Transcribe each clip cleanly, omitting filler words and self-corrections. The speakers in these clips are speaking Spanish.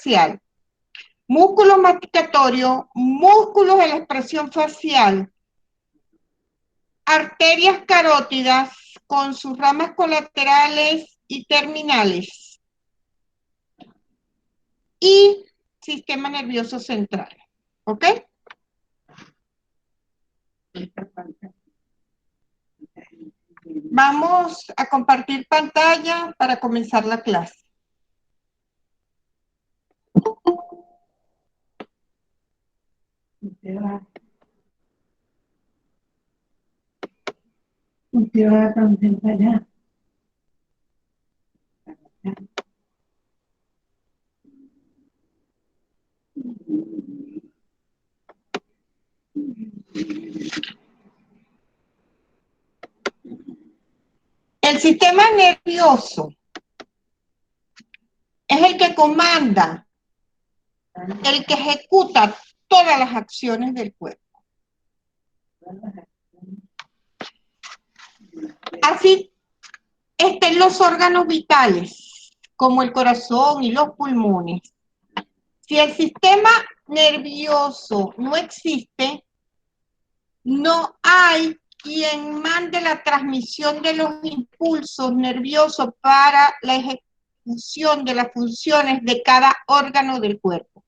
facial, músculos masticatorios, músculos de la expresión facial, arterias carótidas con sus ramas colaterales y terminales y sistema nervioso central. ¿Ok? Vamos a compartir pantalla para comenzar la clase. El sistema nervioso es el que comanda, el que ejecuta todas las acciones del cuerpo. Así estén los órganos vitales, como el corazón y los pulmones. Si el sistema nervioso no existe, no hay quien mande la transmisión de los impulsos nerviosos para la ejecución de las funciones de cada órgano del cuerpo.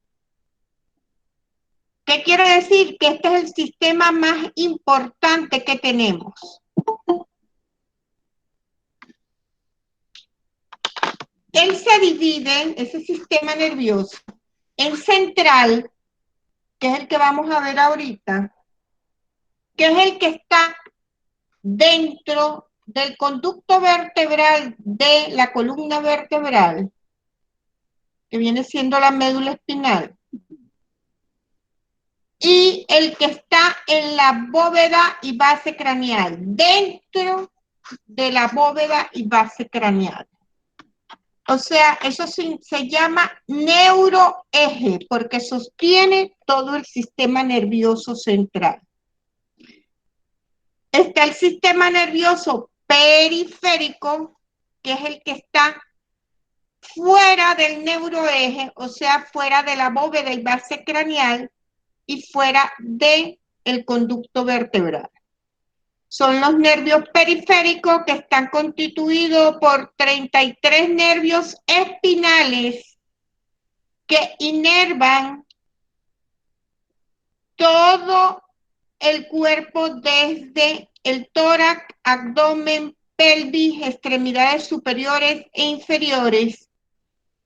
¿Qué quiere decir? Que este es el sistema más importante que tenemos. Él se divide, ese sistema nervioso, en central, que es el que vamos a ver ahorita, que es el que está dentro del conducto vertebral de la columna vertebral, que viene siendo la médula espinal, y el que está en la bóveda y base craneal, dentro de la bóveda y base craneal. O sea, eso se llama neuroeje, porque sostiene todo el sistema nervioso central. Está el sistema nervioso periférico, que es el que está fuera del neuroeje, o sea, fuera de la bóveda y base craneal y fuera del conducto vertebral. Son los nervios periféricos que están constituidos por 33 nervios espinales que inervan todo el cuerpo desde el tórax, abdomen, pelvis, extremidades superiores e inferiores.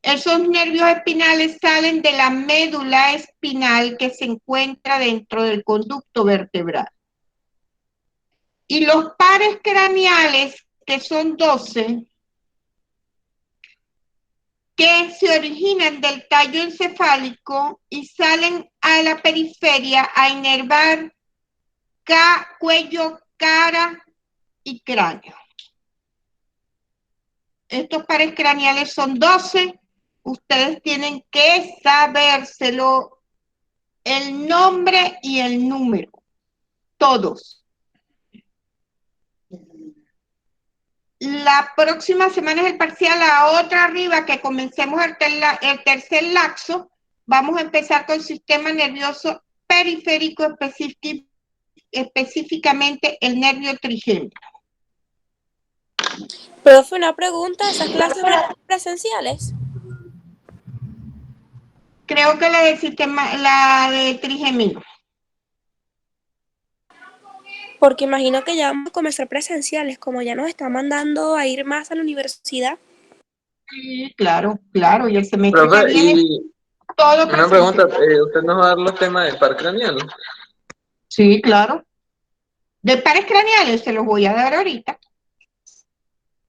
Esos nervios espinales salen de la médula espinal que se encuentra dentro del conducto vertebral. Y los pares craneales, que son 12, que se originan del tallo encefálico y salen a la periferia a inervar cuello, cara y cráneo. Estos pares craneales son 12. Ustedes tienen que sabérselo, el nombre y el número, todos. La próxima semana es el parcial, la otra arriba, que comencemos el tercer laxo, vamos a empezar con el sistema nervioso periférico, específicamente el nervio trigémino. Profe, una pregunta, ¿esas clases van a ser presenciales? Creo que la de trigémino. Porque imagino que ya vamos a comenzar presenciales, como ya nos están mandando a ir más a la universidad. Sí, claro, claro, y el semestre que Profe, viene y todo una pregunta, presencial. ¿usted nos va a dar los temas del par craneal? Sí, claro. De pares craneales se los voy a dar ahorita,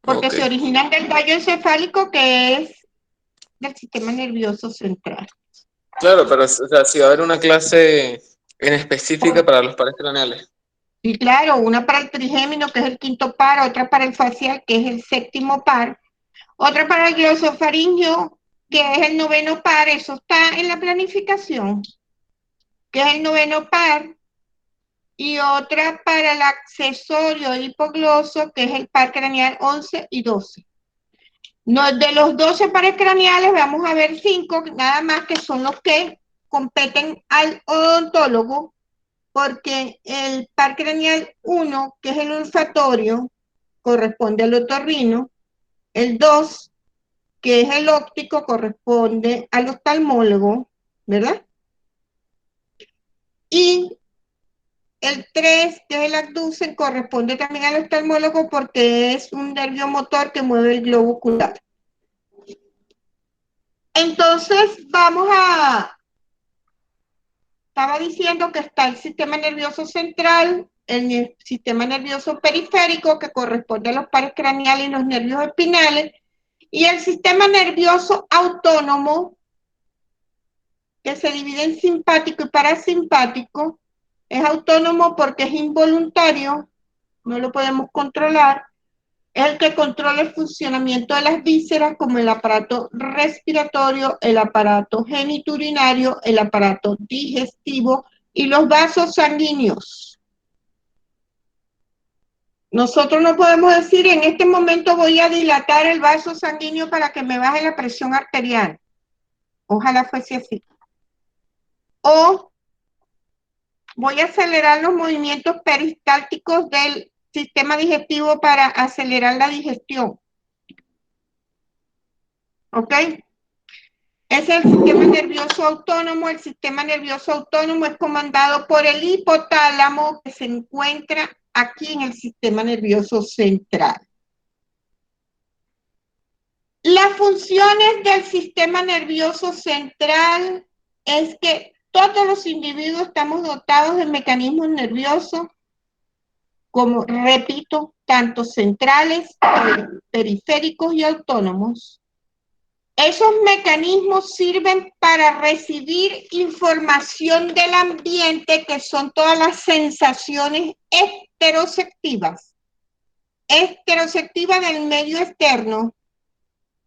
porque Ok. se originan del tallo encefálico, que es del sistema nervioso central. Claro, pero o sea, si va a haber una clase en específica para los pares craneales. Y claro, una para el trigémino, que es el quinto par, otra para el facial, que es el séptimo par, otra para el glosofaringio, que es el noveno par, eso está en la planificación, que es el noveno par, y otra para el accesorio hipogloso, que es el par craneal 11 y 12. No, de los 12 pares craneales vamos a ver 5, nada más que son los que competen al odontólogo, porque el par craneal 1, que es el olfatorio, corresponde al otorrino, el 2, que es el óptico, corresponde al oftalmólogo, ¿verdad? Y el 3, que es el abducen, corresponde también al oftalmólogo porque es un nervio motor que mueve el globo ocular. Entonces, estaba diciendo que está el sistema nervioso central, el sistema nervioso periférico, que corresponde a los pares craneales y los nervios espinales, y el sistema nervioso autónomo, que se divide en simpático y parasimpático. Es autónomo porque es involuntario, no lo podemos controlar. Es el que controla el funcionamiento de las vísceras, como el aparato respiratorio, el aparato genitourinario, el aparato digestivo y los vasos sanguíneos. Nosotros no podemos decir en este momento voy a dilatar el vaso sanguíneo para que me baje la presión arterial. Ojalá fuese así. O voy a acelerar los movimientos peristálticos del sistema digestivo para acelerar la digestión. ¿Ok? Es el sistema nervioso autónomo. El sistema nervioso autónomo es comandado por el hipotálamo, que se encuentra aquí en el sistema nervioso central. Las funciones del sistema nervioso central es que todos los individuos estamos dotados de mecanismos nerviosos, como repito, tanto centrales, periféricos y autónomos. Esos mecanismos sirven para recibir información del ambiente, que son todas las sensaciones esteroceptivas del medio externo,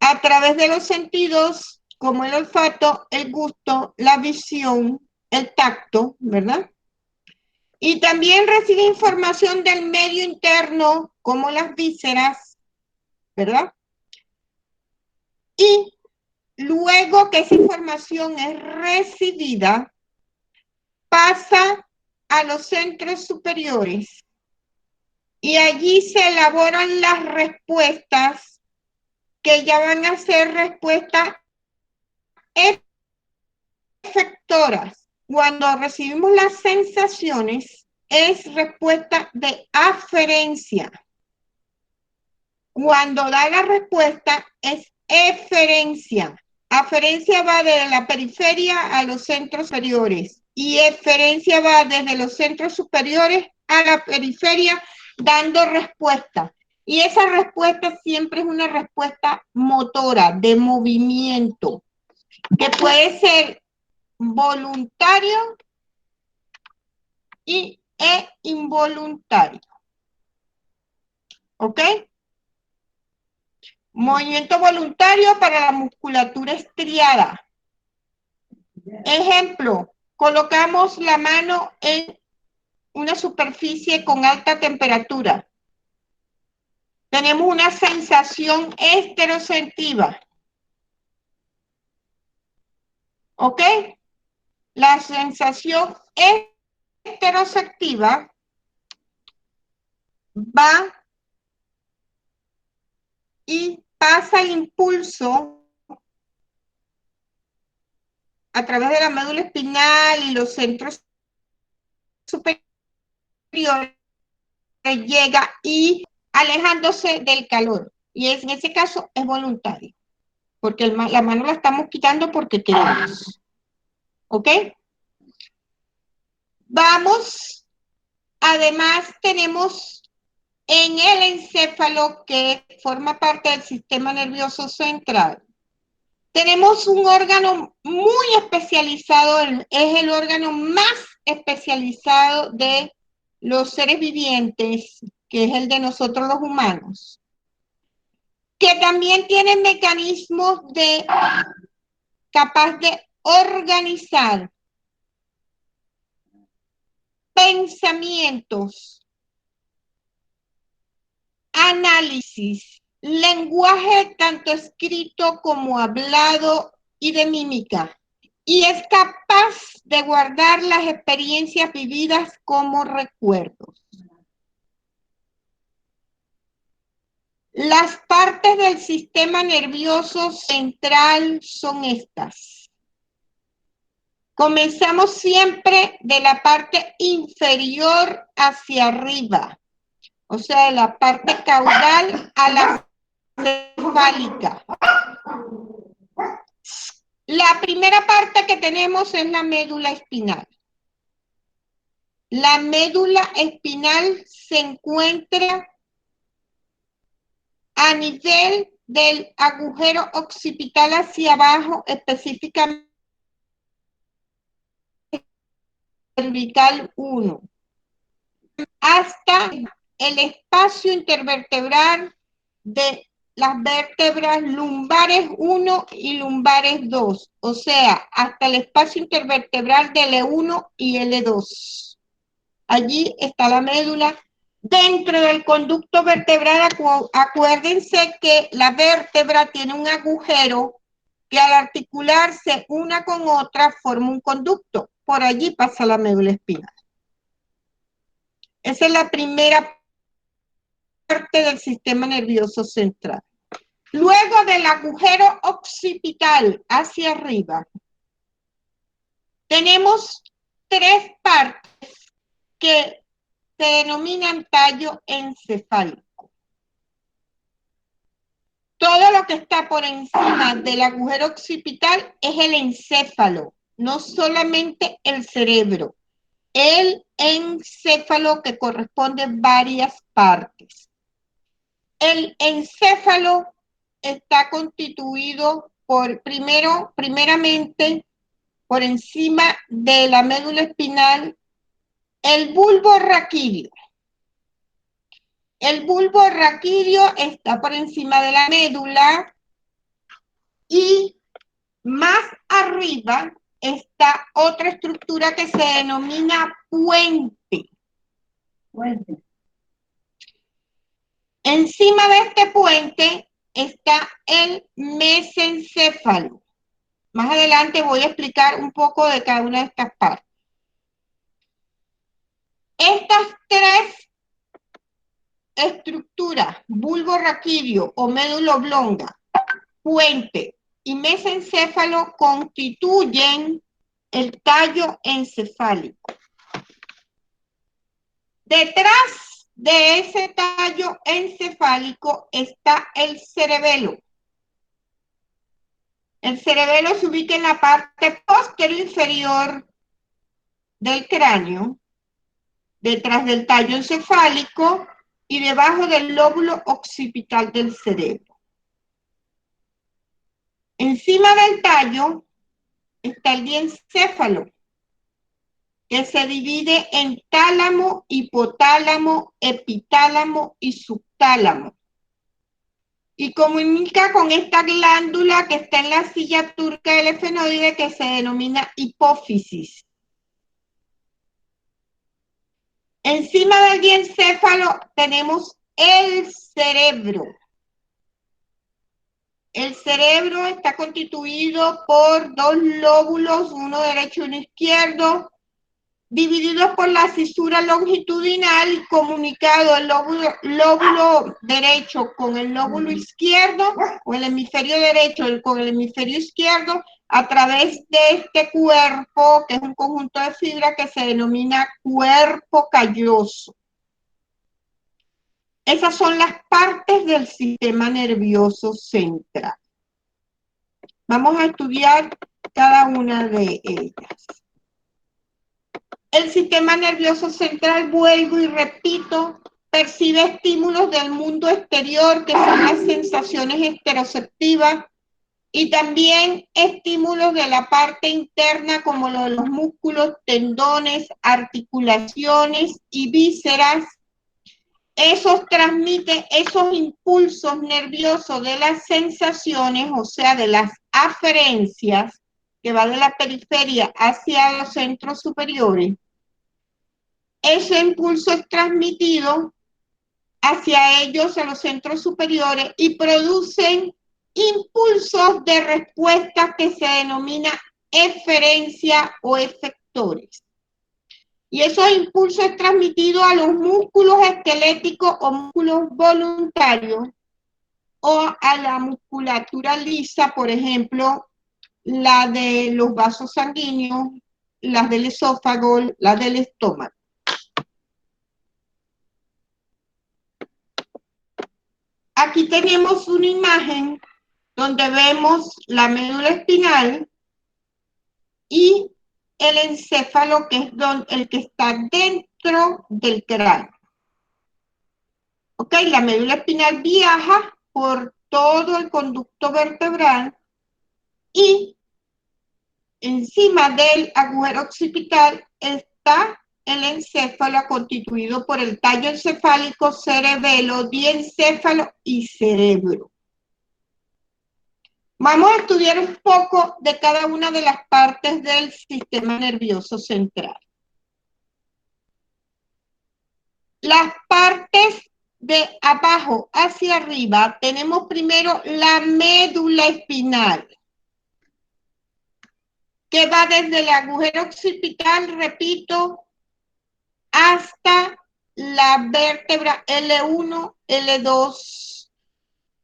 a través de los sentidos como el olfato, el gusto, la visión, el tacto, ¿verdad? Y también recibe información del medio interno como las vísceras, ¿verdad? Y luego que esa información es recibida, pasa a los centros superiores y allí se elaboran las respuestas, que ya van a ser respuestas efectoras. Cuando recibimos las sensaciones, es respuesta de aferencia. Cuando da la respuesta, es eferencia. Aferencia va de la periferia a los centros superiores y eferencia va desde los centros superiores a la periferia, dando respuesta. Y esa respuesta siempre es una respuesta motora, de movimiento, que puede ser voluntario e involuntario. ¿Ok? Movimiento voluntario para la musculatura estriada. Ejemplo, colocamos la mano en una superficie con alta temperatura. Tenemos una sensación esteroceptiva. ¿Ok? La sensación esteroceptiva va y pasa el impulso a través de la médula espinal y los centros superiores, llega y alejándose del calor. Y en ese caso es voluntario, porque la mano la estamos quitando porque queremos. ¿Ok? Vamos, además tenemos en el encéfalo, que forma parte del sistema nervioso central, tenemos un órgano muy especializado, es el órgano más especializado de los seres vivientes, que es el de nosotros los humanos, que también tiene mecanismos capaz de organizar pensamientos, análisis, lenguaje tanto escrito como hablado y de mímica. Y es capaz de guardar las experiencias vividas como recuerdos. Las partes del sistema nervioso central son estas. Comenzamos siempre de la parte inferior hacia arriba, o sea, de la parte caudal a la cefálica. La primera parte que tenemos es la médula espinal. La médula espinal se encuentra a nivel del agujero occipital hacia abajo, específicamente cervical 1, hasta el espacio intervertebral de las vértebras lumbares 1 y lumbares 2, o sea, hasta el espacio intervertebral de L1 y L2. Allí está la médula. Dentro del conducto vertebral, acuérdense que la vértebra tiene un agujero que al articularse una con otra forma un conducto. Por allí pasa la médula espinal. Esa es la primera parte del sistema nervioso central. Luego del agujero occipital hacia arriba, tenemos tres partes que se denominan tallo encefálico. Todo lo que está por encima del agujero occipital es el encéfalo, no solamente el cerebro. El encéfalo que corresponde a varias partes. El encéfalo está constituido por, primeramente, por encima de la médula espinal, el bulbo raquídeo. El bulbo raquídeo está por encima de la médula y más arriba está otra estructura que se denomina puente. Encima de este puente está el mesencéfalo. Más adelante voy a explicar un poco de cada una de estas partes. Estas tres estructuras, bulbo raquídeo o médula oblonga, puente y mesencéfalo, constituyen el tallo encefálico. Detrás de ese tallo encefálico está el cerebelo. El cerebelo se ubica en la parte posterior inferior del cráneo, detrás del tallo encefálico y debajo del lóbulo occipital del cerebro. Encima del tallo está el diencéfalo, que se divide en tálamo, hipotálamo, epitálamo y subtálamo. Y comunica con esta glándula que está en la silla turca del efenoide que se denomina hipófisis. Encima del diencéfalo tenemos el cerebro. El cerebro está constituido por dos lóbulos, uno derecho y uno izquierdo, divididos por la cisura longitudinal y comunicado el lóbulo derecho con el lóbulo izquierdo, o el hemisferio derecho con el hemisferio izquierdo, a través de este cuerpo, que es un conjunto de fibras que se denomina cuerpo calloso. Esas son las partes del sistema nervioso central. Vamos a estudiar cada una de ellas. El sistema nervioso central, vuelvo y repito, percibe estímulos del mundo exterior, que son las sensaciones esteroceptivas, y también estímulos de la parte interna, como lo de los músculos, tendones, articulaciones y vísceras. Esos transmiten esos impulsos nerviosos de las sensaciones, o sea, de las aferencias, que va de la periferia hacia los centros superiores. Ese impulso es transmitido hacia ellos, a los centros superiores, y producen impulsos de respuesta que se denomina eferencia o efectores. Y esos impulsos es transmitido a los músculos esqueléticos o músculos voluntarios o a la musculatura lisa, por ejemplo, la de los vasos sanguíneos, las del esófago, las del estómago. Aquí tenemos una imagen donde vemos la médula espinal y el encéfalo, que es el que está dentro del cráneo. Ok, la médula espinal viaja por todo el conducto vertebral y encima del agujero occipital está el encéfalo constituido por el tallo encefálico, cerebelo, diencéfalo y cerebro. Vamos a estudiar un poco de cada una de las partes del sistema nervioso central. Las partes de abajo hacia arriba, tenemos primero la médula espinal, que va desde el agujero occipital, repito, hasta la vértebra L1, L2,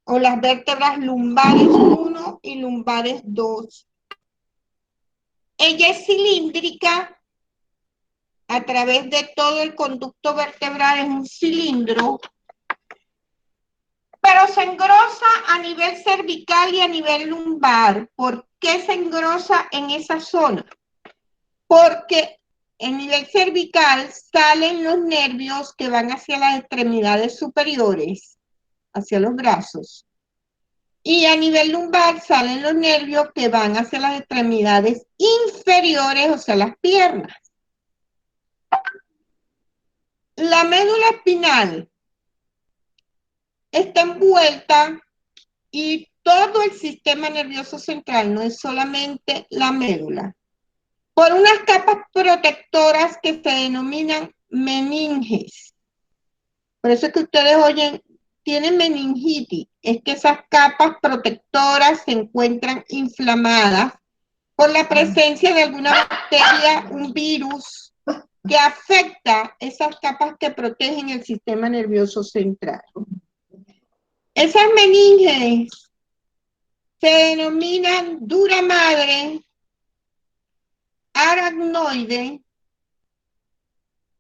o las vértebras lumbares 1 y lumbares 2. Ella es cilíndrica, a través de todo el conducto vertebral es un cilindro, pero se engrosa a nivel cervical y a nivel lumbar. ¿Por qué se engrosa en esa zona? Porque en nivel cervical salen los nervios que van hacia las extremidades superiores, hacia los brazos. Y a nivel lumbar salen los nervios que van hacia las extremidades inferiores, o sea, las piernas. La médula espinal está envuelta y todo el sistema nervioso central, no es solamente la médula, por unas capas protectoras que se denominan meninges. Por eso es que ustedes oyen, tienen meningitis, es que esas capas protectoras se encuentran inflamadas por la presencia de alguna bacteria, un virus, que afecta esas capas que protegen el sistema nervioso central. Esas meninges se denominan dura madre, aracnoide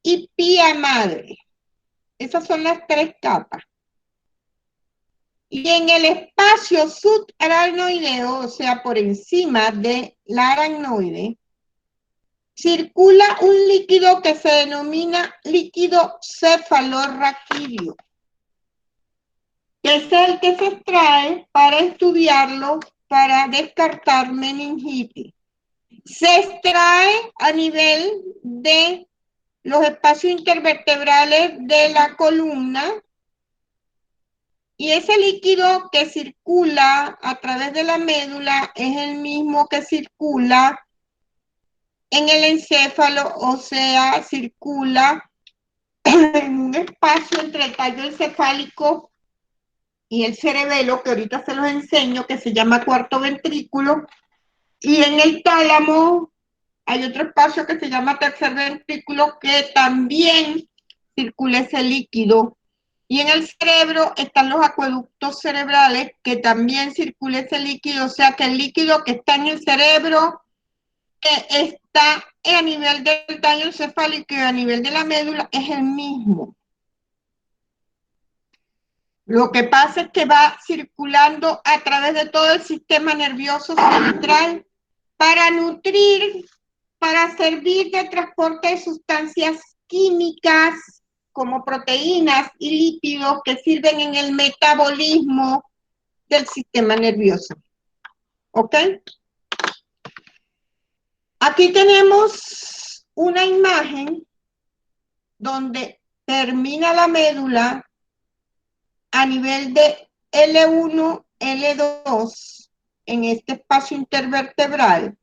y pía madre. Esas son las tres capas. Y en el espacio subaracnoideo, o sea, por encima de la aracnoide, circula un líquido que se denomina líquido cefalorraquídeo, que es el que se extrae para estudiarlo, para descartar meningitis. Se extrae a nivel de los espacios intervertebrales de la columna, y ese líquido que circula a través de la médula es el mismo que circula en el encéfalo, o sea, circula en un espacio entre el tallo encefálico y el cerebelo, que ahorita se los enseño, que se llama cuarto ventrículo, y en el tálamo hay otro espacio que se llama tercer ventrículo, que también circula ese líquido. Y en el cerebro están los acueductos cerebrales, que también circula ese líquido, o sea que el líquido que está en el cerebro está a nivel del tallo encefálico y a nivel de la médula es el mismo. Lo que pasa es que va circulando a través de todo el sistema nervioso central para nutrir, para servir de transporte de sustancias químicas como proteínas y lípidos que sirven en el metabolismo del sistema nervioso. ¿Ok? Aquí tenemos una imagen donde termina la médula a nivel de L1, L2, en este espacio intervertebral.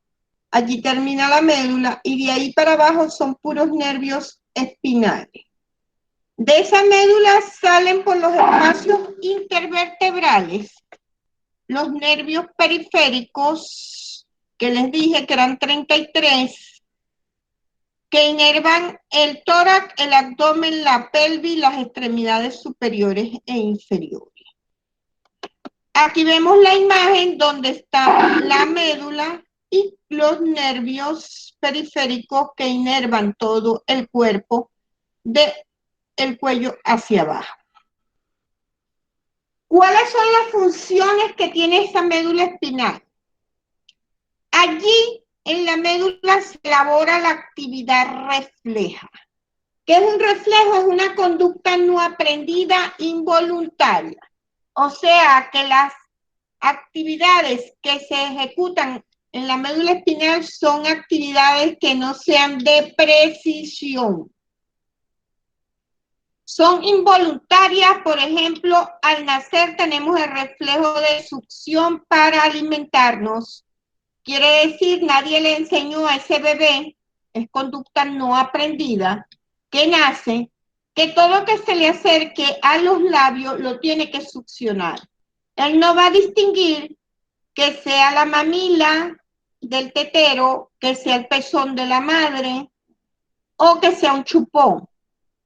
Allí termina la médula y de ahí para abajo son puros nervios espinales. De esa médula salen por los espacios intervertebrales los nervios periféricos, que les dije que eran 33, que inervan el tórax, el abdomen, la pelvis, las extremidades superiores e inferiores. Aquí vemos la imagen donde está la médula y los nervios periféricos que inervan todo el cuerpo del cuello hacia abajo. ¿Cuáles son las funciones que tiene esta médula espinal? Allí en la médula se elabora la actividad refleja. ¿Qué es un reflejo? Es una conducta no aprendida involuntaria. O sea que las actividades que se ejecutan en la médula espinal son actividades que no sean de precisión. Son involuntarias, por ejemplo, al nacer tenemos el reflejo de succión para alimentarnos. Quiere decir, nadie le enseñó a ese bebé, es conducta no aprendida, que nace, que todo que se le acerque a los labios lo tiene que succionar. Él no va a distinguir que sea la mamila del tetero, que sea el pezón de la madre, o que sea un chupón.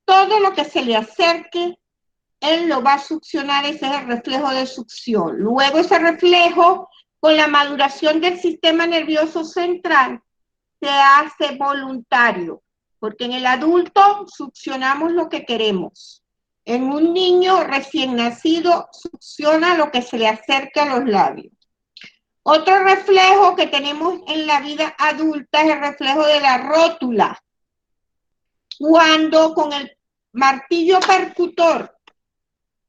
Todo lo que se le acerque, él lo va a succionar, ese es el reflejo de succión. Luego ese reflejo, con la maduración del sistema nervioso central, se hace voluntario, porque en el adulto succionamos lo que queremos. En un niño recién nacido succiona lo que se le acerque a los labios. Otro reflejo que tenemos en la vida adulta es el reflejo de la rótula. Cuando con el martillo percutor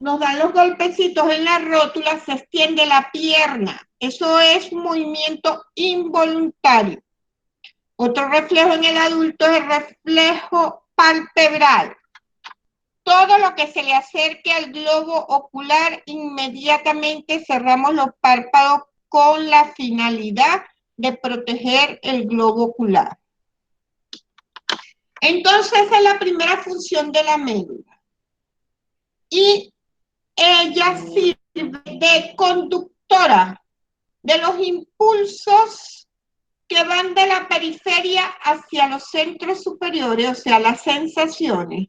nos dan los golpecitos en la rótula, se extiende la pierna. Eso es un movimiento involuntario. Otro reflejo en el adulto es el reflejo palpebral. Todo lo que se le acerque al globo ocular, inmediatamente cerramos los párpados con la finalidad de proteger el globo ocular. Entonces, esa es la primera función de la médula. Y ella sirve de conductora de los impulsos que van de la periferia hacia los centros superiores, o sea, las sensaciones.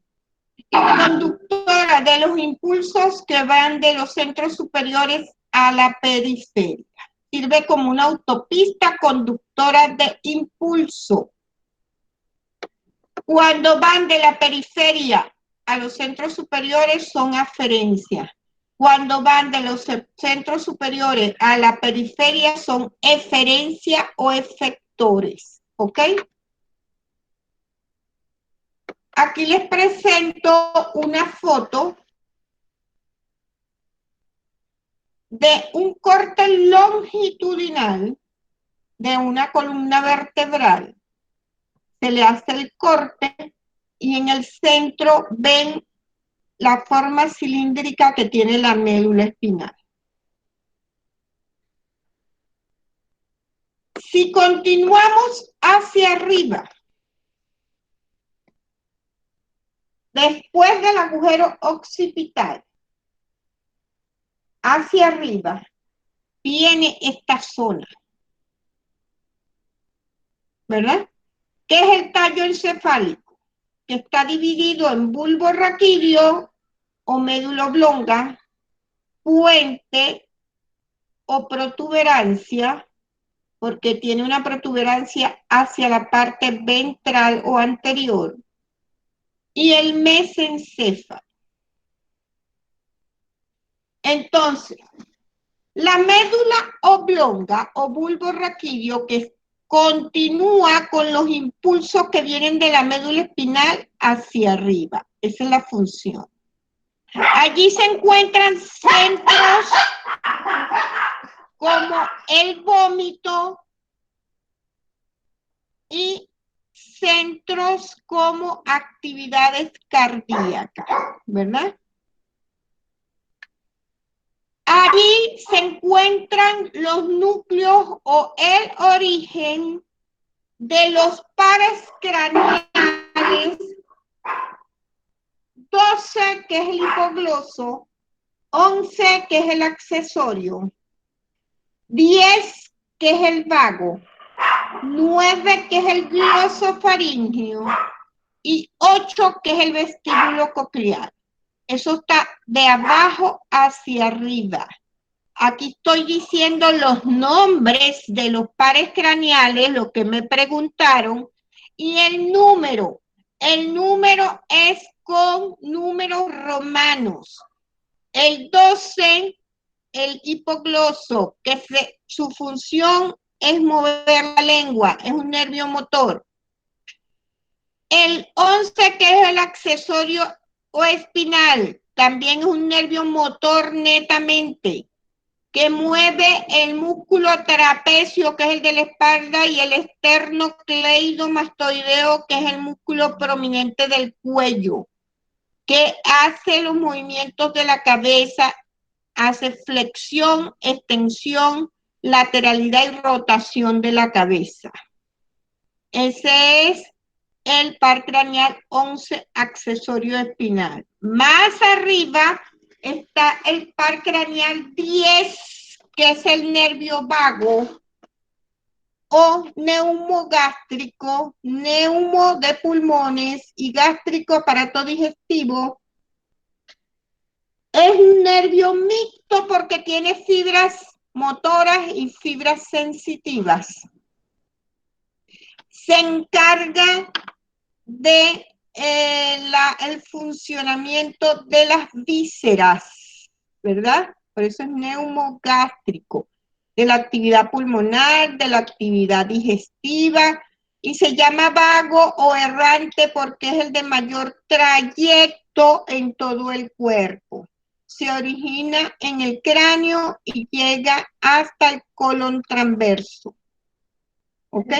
Conductora de los impulsos que van de los centros superiores a la periferia. Sirve como una autopista conductora de impulso. Cuando van de la periferia a los centros superiores son aferencias. Cuando van de los centros superiores a la periferia son eferencia o efectores. ¿Ok? Aquí les presento una foto de un corte longitudinal de una columna vertebral. Se le hace el corte y en el centro ven la forma cilíndrica que tiene la médula espinal. Si continuamos hacia arriba, después del agujero occipital, hacia arriba, viene esta zona, ¿verdad? ¿Qué es el tallo encefálico? Que está dividido en bulbo raquídeo o médula oblonga, puente o protuberancia, porque tiene una protuberancia hacia la parte ventral o anterior, y el mesencéfalo. Entonces, la médula oblonga o bulbo raquídeo que continúa con los impulsos que vienen de la médula espinal hacia arriba. Esa es la función. Allí se encuentran centros como el vómito y centros como actividades cardíacas, ¿verdad? Allí se encuentran los núcleos o el origen de los pares craneales 12, que es el hipogloso, 11, que es el accesorio, 10, que es el vago, 9, que es el glosofaríngeo, y 8, que es el vestíbulo coclear. Eso está de abajo hacia arriba. Aquí estoy diciendo los nombres de los pares craneales, lo que me preguntaron, y el número. El número es con números romanos. El 12, el hipogloso, que su función es mover la lengua, es un nervio motor. El 11, que es el accesorio o espinal, también es un nervio motor netamente, que mueve el músculo trapecio, que es el de la espalda, y el esternocleidomastoideo, que es el músculo prominente del cuello, que hace los movimientos de la cabeza, hace flexión, extensión, lateralidad y rotación de la cabeza. Ese es el par craneal 11, accesorio espinal. Más arriba está el par craneal 10, que es el nervio vago o neumogástrico, neumo de pulmones y gástrico aparato digestivo. Es un nervio mixto porque tiene fibras motoras y fibras sensitivas. Se encarga de el funcionamiento de las vísceras, ¿verdad? Por eso es neumogástrico, de la actividad pulmonar, de la actividad digestiva, y se llama vago o errante porque es el de mayor trayecto en todo el cuerpo. Se origina en el cráneo y llega hasta el colon transverso. ¿Ok?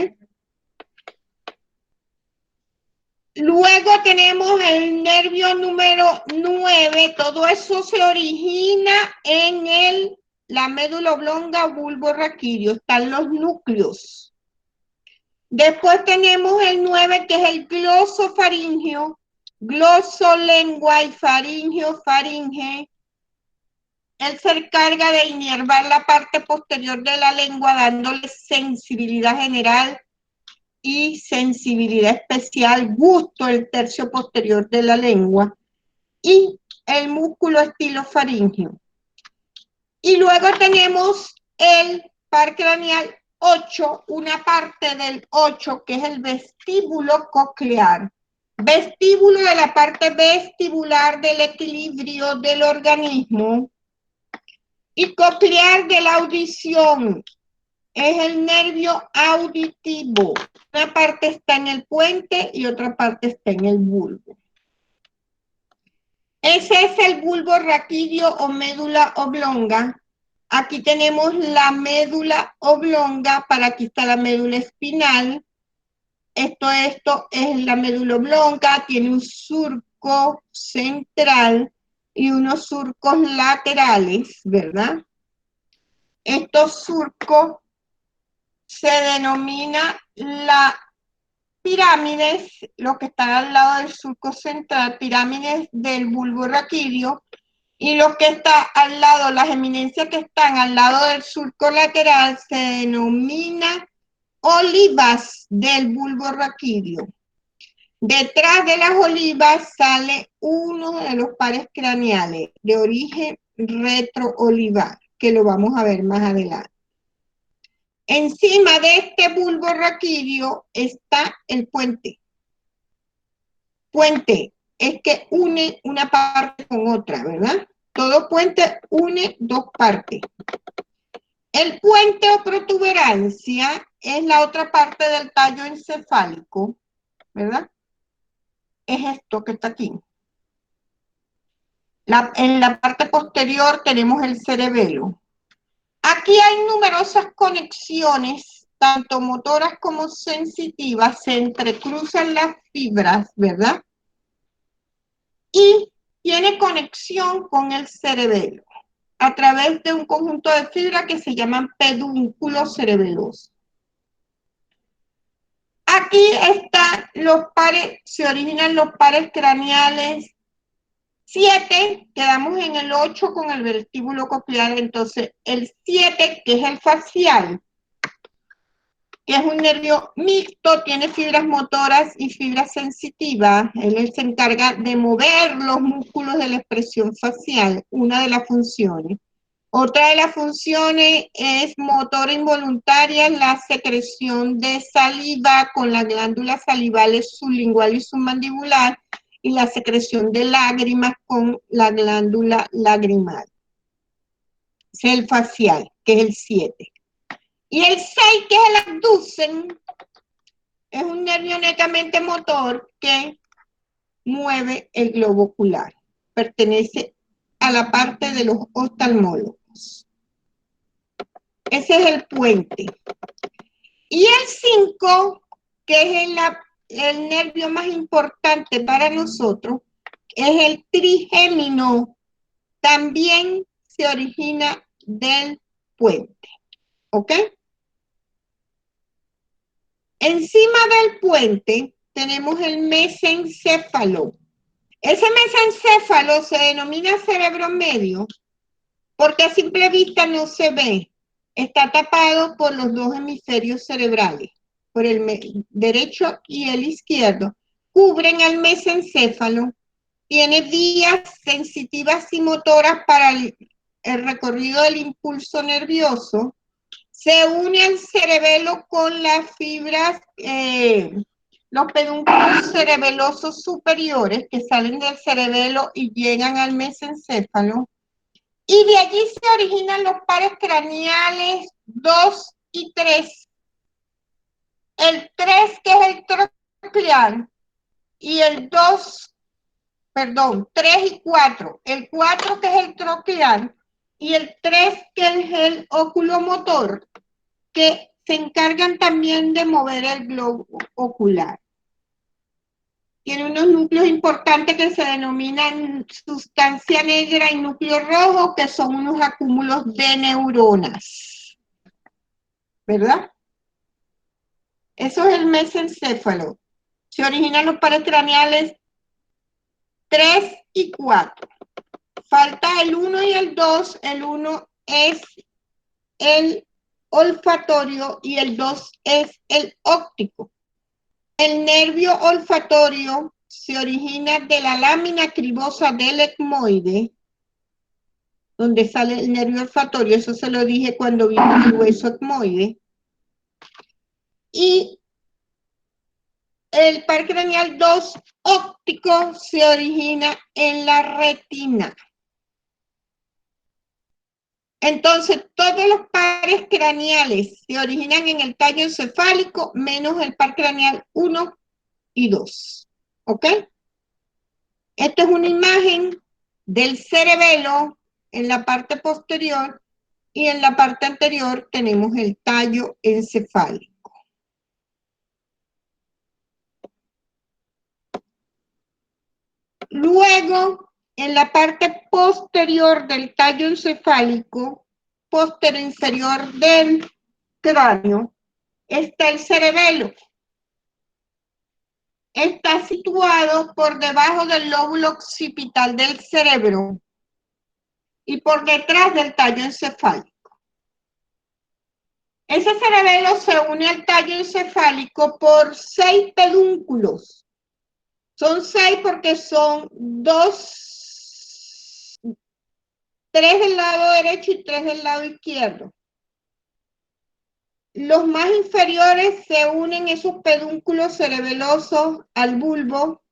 Luego tenemos el nervio número 9, todo eso se origina en la médula oblonga o bulbo raquídeo, están los núcleos. Después tenemos el 9, que es el glosofaríngeo, glosolengua y faríngeo, faringe. Él se encarga de inervar la parte posterior de la lengua, dándole sensibilidad general y sensibilidad especial, gusto el tercio posterior de la lengua, y el músculo estilofaríngeo. Y luego tenemos el par craneal 8, una parte del 8, que es el vestíbulo coclear. Vestíbulo de la parte vestibular del equilibrio del organismo, y coclear de la audición. Es el nervio auditivo. Una parte está en el puente y otra parte está en el bulbo. Ese es el bulbo raquídeo o médula oblonga. Aquí tenemos la médula oblonga, para aquí está la médula espinal. Esto es la médula oblonga, tiene un surco central y unos surcos laterales, ¿verdad? Estos surcos se denomina la pirámides, lo que están al lado del surco central, pirámides del bulbo raquídeo, y lo que está al lado, las eminencias que están al lado del surco lateral, se denomina olivas del bulbo raquídeo. Detrás de las olivas sale uno de los pares craneales de origen retroolivar, que lo vamos a ver más adelante. Encima de este bulbo raquídeo está el puente. Puente es que une una parte con otra, ¿verdad? Todo puente une dos partes. El puente o protuberancia es la otra parte del tallo encefálico, ¿verdad? Es esto que está aquí. En la parte posterior tenemos el cerebelo. Aquí hay numerosas conexiones, tanto motoras como sensitivas, se entrecruzan las fibras, ¿verdad? Y tiene conexión con el cerebelo a través de un conjunto de fibras que se llaman pedúnculos cerebelosos. Aquí están los pares, se originan los pares craneales 7, quedamos en el 8 con el vestíbulo coclear, entonces el 7, que es el facial, que es un nervio mixto, tiene fibras motoras y fibras sensitivas. Él se encarga de mover los músculos de la expresión facial, una de las funciones. Otra de las funciones es motora involuntaria, la secreción de saliva con las glándulas salivales sublingual y submandibular, y la secreción de lágrimas con la glándula lagrimal. Es el facial, que es el 7. Y el 6, que es el abducen, es un nervio netamente motor que mueve el globo ocular. Pertenece a la parte de los oftalmólogos. Ese es el puente. Y el 5, que es el nervio más importante para nosotros, es el trigémino. También se origina del puente. ¿Ok? Encima del puente tenemos el mesencéfalo. Ese mesencéfalo se denomina cerebro medio porque a simple vista no se ve. Está tapado por los dos hemisferios cerebrales, por el derecho y el izquierdo. Cubren el mesencéfalo. Tiene vías sensitivas y motoras para el recorrido del impulso nervioso. Se une al cerebelo con las fibras, los pedúnculos cerebelosos superiores que salen del cerebelo y llegan al mesencéfalo. Y de allí se originan los pares craneales 2 y 3. El 3, que es el troclear, y el 3 y 4. El 4, que es el troclear, y el 3, que es el oculomotor, que se encargan también de mover el globo ocular. Tiene unos núcleos importantes que se denominan sustancia negra y núcleo rojo, que son unos acúmulos de neuronas. ¿Verdad? Eso es el mesencéfalo. Se originan los pares craneales 3 y 4. Falta el 1 y el 2. El 1 es el olfatorio y el 2 es el óptico. El nervio olfatorio se origina de la lámina cribosa del etmoide, donde sale el nervio olfatorio, eso se lo dije cuando vimos el hueso etmoide. Y el par craneal 2 óptico se origina en la retina. Entonces, todos los pares craneales se originan en el tallo encefálico, menos el par craneal 1 y 2. ¿Ok? Esta es una imagen del cerebelo en la parte posterior y en la parte anterior tenemos el tallo encefálico. Luego, en la parte posterior del tallo encefálico, posterior inferior del cráneo, está el cerebelo. Está situado por debajo del lóbulo occipital del cerebro y por detrás del tallo encefálico. Ese cerebelo se une al tallo encefálico por 6 pedúnculos. Son 6 porque son 3 del lado derecho y 3 del lado izquierdo. Los más inferiores se unen esos pedúnculos cerebelosos al bulbo.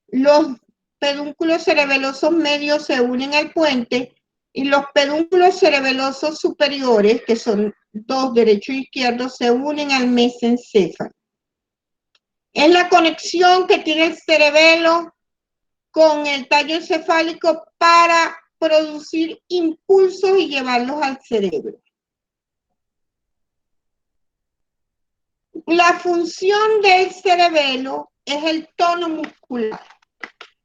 Los pedúnculos cerebelosos medios se unen al puente y los pedúnculos cerebelosos superiores, que son 2, derecho e izquierdo, se unen al mesencéfalo. Es la conexión que tiene el cerebelo con el tallo encefálico para producir impulsos y llevarlos al cerebro. La función del cerebelo es el tono muscular.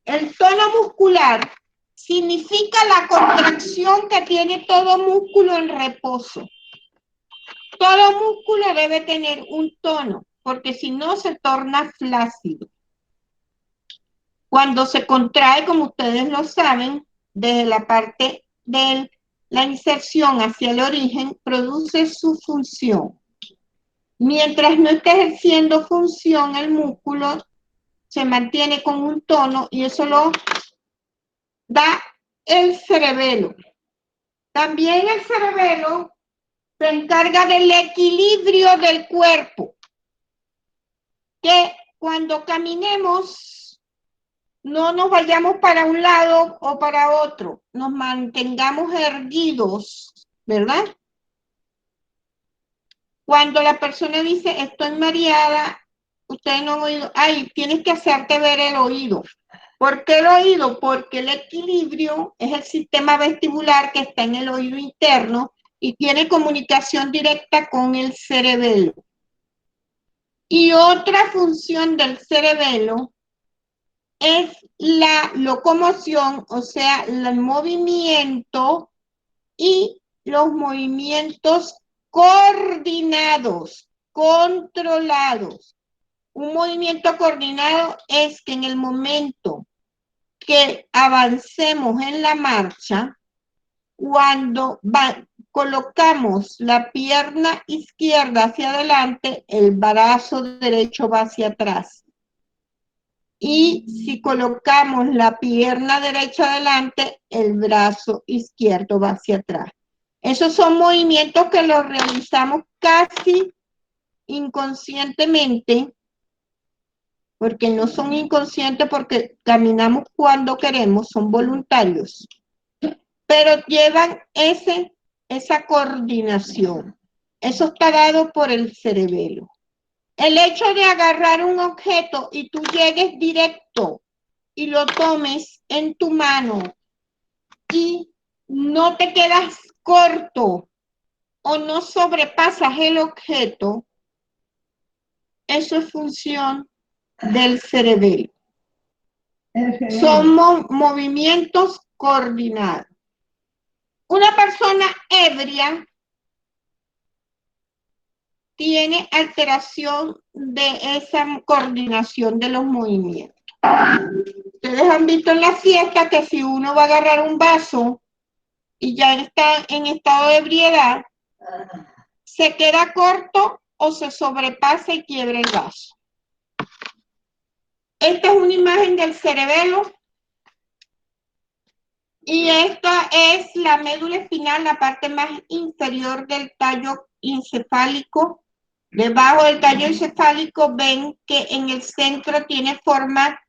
El tono muscular significa la contracción que tiene todo músculo en reposo. Todo músculo debe tener un tono, porque si no se torna flácido. Cuando se contrae, como ustedes lo saben, desde la parte de la inserción hacia el origen, produce su función. Mientras no esté ejerciendo función, el músculo se mantiene con un tono y eso lo da el cerebelo. También el cerebelo se encarga del equilibrio del cuerpo, que cuando caminemos no nos vayamos para un lado o para otro, nos mantengamos erguidos, ¿verdad? Cuando la persona dice estoy mareada, ustedes no han oído, ay, tienes que hacerte ver el oído. ¿Por qué el oído? Porque el equilibrio es el sistema vestibular que está en el oído interno y tiene comunicación directa con el cerebelo. Y otra función del cerebelo es la locomoción, o sea, el movimiento y los movimientos coordinados, controlados. Un movimiento coordinado es que en el momento que avancemos en la marcha, cuando colocamos la pierna izquierda hacia adelante, el brazo derecho va hacia atrás. Y si colocamos la pierna derecha adelante, el brazo izquierdo va hacia atrás. Esos son movimientos que los realizamos casi inconscientemente, porque no son inconscientes porque caminamos cuando queremos, son voluntarios, pero llevan esa coordinación. Eso está dado por el cerebelo. El hecho de agarrar un objeto y tú llegues directo y lo tomes en tu mano y no te quedas corto o no sobrepasas el objeto, eso es función del cerebelo. Son movimientos coordinados. Una persona ebria tiene alteración de esa coordinación de los movimientos. Ustedes han visto en la fiesta que si uno va a agarrar un vaso y ya está en estado de ebriedad, se queda corto o se sobrepasa y quiebra el vaso. Esta es una imagen del cerebelo y esta es la médula espinal, la parte más inferior del tallo encefálico. Debajo del tallo encefálico ven que en el centro tiene forma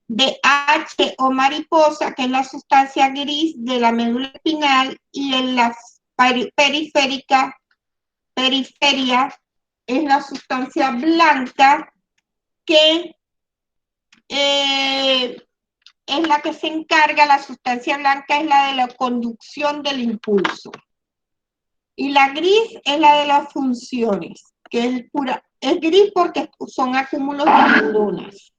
de H o mariposa, que es la sustancia gris de la médula espinal, y en la periferia es la sustancia blanca que es la que se encarga, la sustancia blanca es la de la conducción del impulso. Y la gris es la de las funciones, que es pura, es gris porque son acúmulos de neuronas.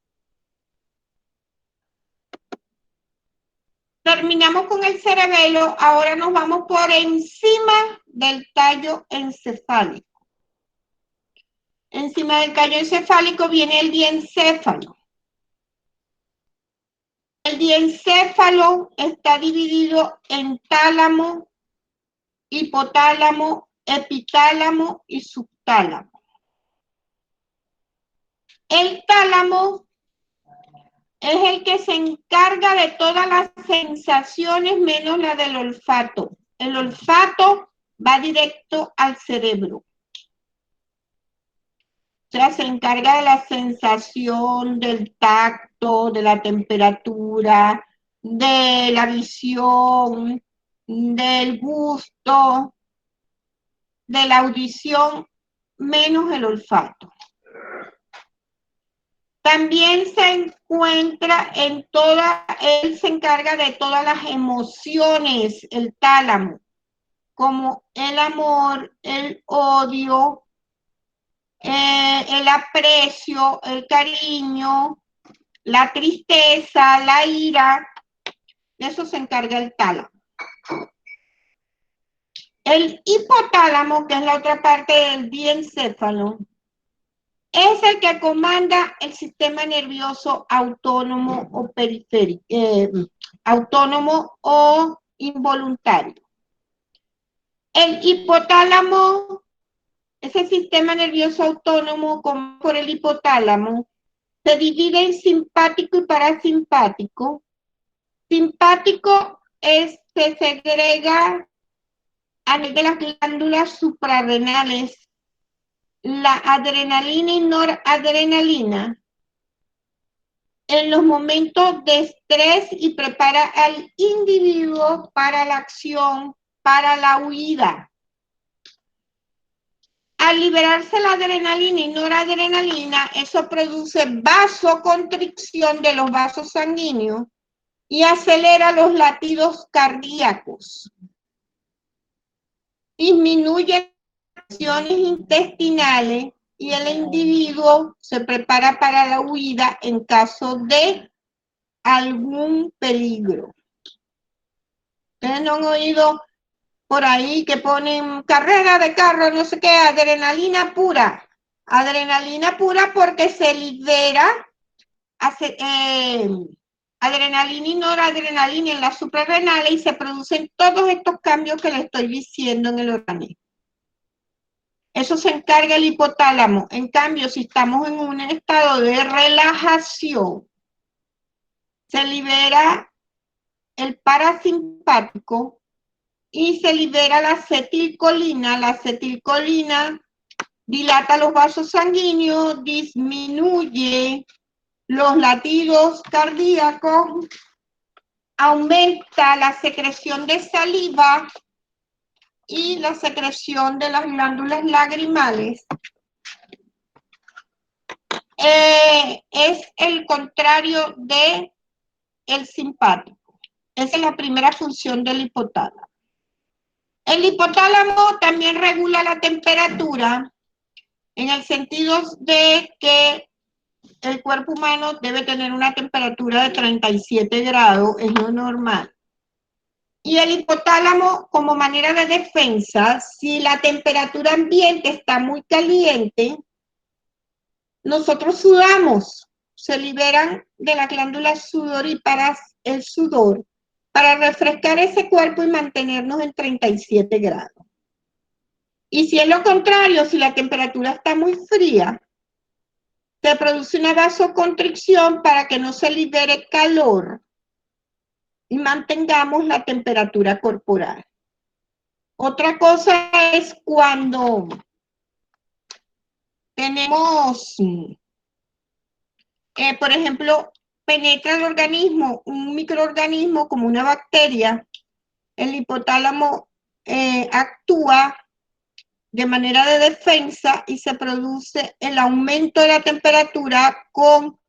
Terminamos con el cerebelo, ahora nos vamos por encima del tallo encefálico. Encima del tallo encefálico viene el diencéfalo. El diencéfalo está dividido en tálamo, hipotálamo, epitálamo y subtálamo. El tálamo es el que se encarga de todas las sensaciones menos la del olfato. El olfato va directo al cerebro. O sea, se encarga de la sensación, del tacto, de la temperatura, de la visión, del gusto, de la audición, menos el olfato. También se encuentra él se encarga de todas las emociones, el tálamo, como el amor, el odio, el aprecio, el cariño, la tristeza, la ira. De eso se encarga el tálamo. El hipotálamo, que es la otra parte del diencéfalo, es el que comanda el sistema nervioso autónomo o periférico, autónomo o involuntario. El hipotálamo, ese sistema nervioso autónomo por el hipotálamo, se divide en simpático y parasimpático. Simpático se segrega a nivel de las glándulas suprarrenales, la adrenalina y noradrenalina en los momentos de estrés y prepara al individuo para la acción, para la huida. Al liberarse la adrenalina y noradrenalina, eso produce vasoconstricción de los vasos sanguíneos y acelera los latidos cardíacos. Disminuye las acciones intestinales y el individuo se prepara para la huida en caso de algún peligro. Ustedes no han oído por ahí que ponen carrera de carro, no sé qué, adrenalina pura. Adrenalina pura porque se libera adrenalina y noradrenalina en las suprarrenales y se producen todos estos cambios que les estoy diciendo en el organismo. Eso se encarga el hipotálamo. En cambio, si estamos en un estado de relajación, se libera el parasimpático y se libera la acetilcolina. La acetilcolina dilata los vasos sanguíneos, disminuye los latidos cardíacos, aumenta la secreción de saliva y la secreción de las glándulas lagrimales. Es el contrario de el simpático. Esa es la primera función del hipotálamo. El hipotálamo también regula la temperatura en el sentido de que el cuerpo humano debe tener una temperatura de 37 grados, es lo normal. Y el hipotálamo, como manera de defensa, si la temperatura ambiente está muy caliente, nosotros sudamos, se liberan de las glándulas sudoríparas el sudor para refrescar ese cuerpo y mantenernos en 37 grados. Y si es lo contrario, si la temperatura está muy fría, se produce una vasoconstricción para que no se libere calor y mantengamos la temperatura corporal. Otra cosa es cuando tenemos, por ejemplo, penetra el organismo un microorganismo como una bacteria, el hipotálamo actúa de manera de defensa y se produce el aumento de la temperatura con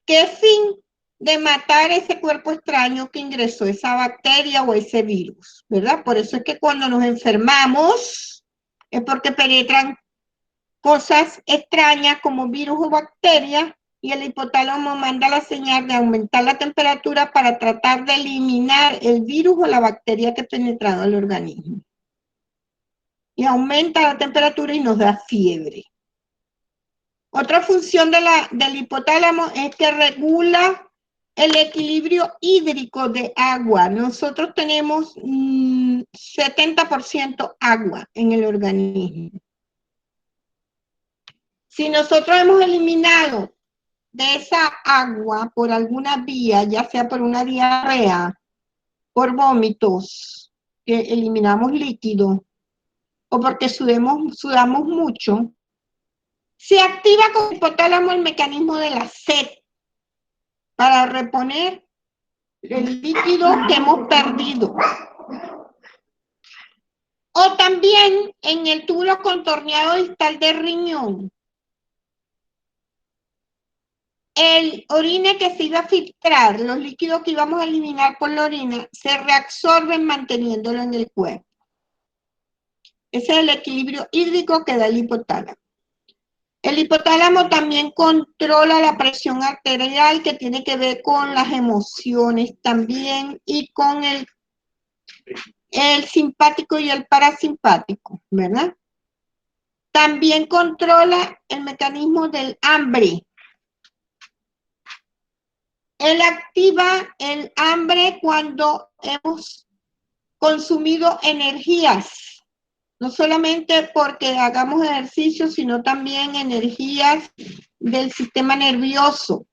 qué fin de matar ese cuerpo extraño que ingresó esa bacteria o ese virus, ¿verdad? Por eso es que cuando nos enfermamos es porque penetran cosas extrañas como virus o bacterias y el hipotálamo manda la señal de aumentar la temperatura para tratar de eliminar el virus o la bacteria que ha penetrado al organismo. Y aumenta la temperatura y nos da fiebre. Otra función del hipotálamo es que regula el equilibrio hídrico de agua. Nosotros tenemos 70% agua en el organismo. Si nosotros hemos eliminado de esa agua por alguna vía, ya sea por una diarrea, por vómitos, que eliminamos líquido, o porque sudamos mucho, se activa con el hipotálamo el mecanismo de la sed para reponer el líquido que hemos perdido. O también en el túbulo contorneado distal del riñón. El orine que se iba a filtrar, los líquidos que íbamos a eliminar por la orina, se reabsorben manteniéndolo en el cuerpo. Ese es el equilibrio hídrico que da el hipotálamo. El hipotálamo también controla la presión arterial, que tiene que ver con las emociones también y con el simpático y el parasimpático, ¿verdad? También controla el mecanismo del hambre. Él activa el hambre cuando hemos consumido energías, no solamente porque hagamos ejercicio, sino también energías del sistema nervioso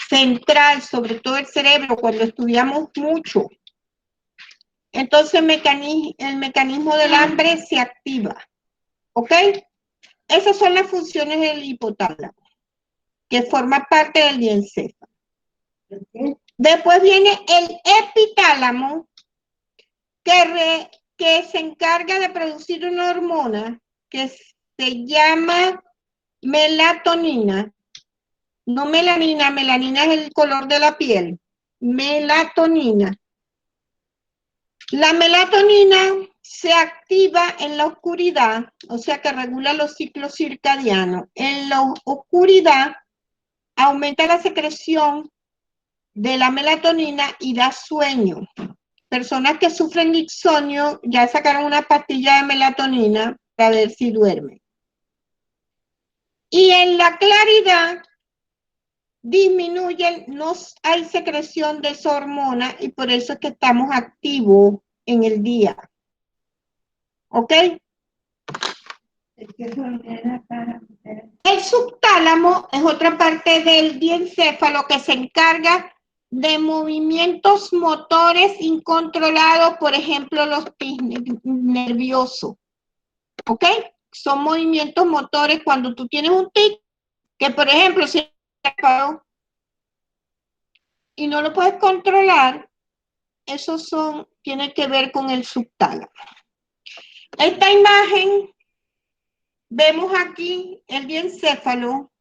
central, sobre todo el cerebro, cuando estudiamos mucho. Entonces el mecanismo del hambre se activa, ¿ok? Esas son las funciones del hipotálamo, que forma parte del diencéfalo. Después viene el epitálamo, que se encarga de producir una hormona que se llama melatonina. No melanina, melanina es el color de la piel. Melatonina. La melatonina se activa en la oscuridad, o sea que regula los ciclos circadianos. En la oscuridad aumenta la secreción de la melatonina y da sueño. Personas que sufren de insomnio ya sacaron una pastilla de melatonina para ver si duermen. Y en la claridad disminuyen, no hay secreción de esa hormona y por eso es que estamos activos en el día. ¿Ok? El subtálamo es otra parte del diencéfalo que se encarga de movimientos motores incontrolados, por ejemplo, los tics nerviosos. ¿Ok? Son movimientos motores cuando tú tienes un tic, que por ejemplo, si y no lo puedes controlar, esos tiene que ver con el subtálamo. Esta imagen, vemos aquí el diencéfalo.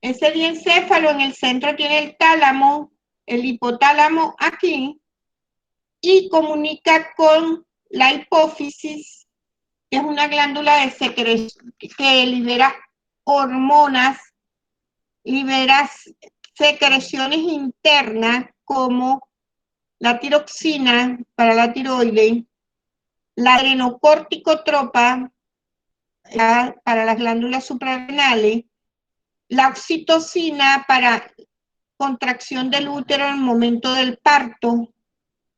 Ese diencéfalo en el centro tiene el tálamo, el hipotálamo aquí, y comunica con la hipófisis, que es una glándula de secreción que libera hormonas, libera secreciones internas como la tiroxina para la tiroides, la adrenocorticotropa para las glándulas suprarrenales, la oxitocina para contracción del útero en el momento del parto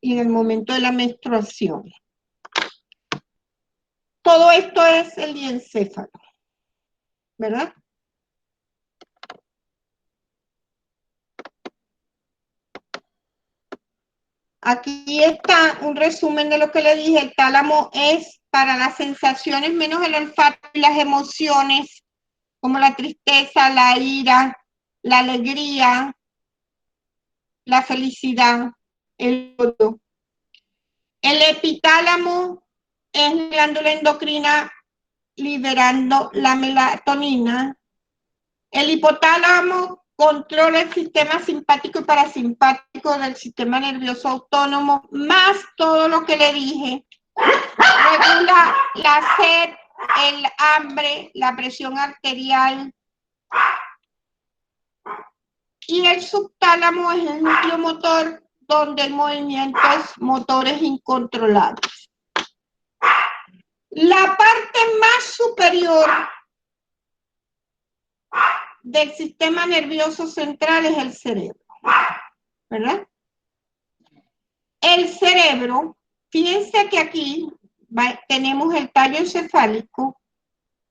y en el momento de la menstruación. Todo esto es el diencéfalo, ¿verdad? Aquí está un resumen de lo que le dije. El tálamo es para las sensaciones menos el olfato y las emociones, como la tristeza, la ira, la alegría, la felicidad, el odio. El epitálamo es la glándula endocrina liberando la melatonina. El hipotálamo controla el sistema simpático y parasimpático del sistema nervioso autónomo, más todo lo que le dije. Regula la sed, el hambre, la presión arterial. Y el subtálamo es el núcleo motor donde el movimiento es motores incontrolables. La parte más superior del sistema nervioso central es el cerebro, ¿verdad? El cerebro, fíjense que aquí tenemos el tallo encefálico,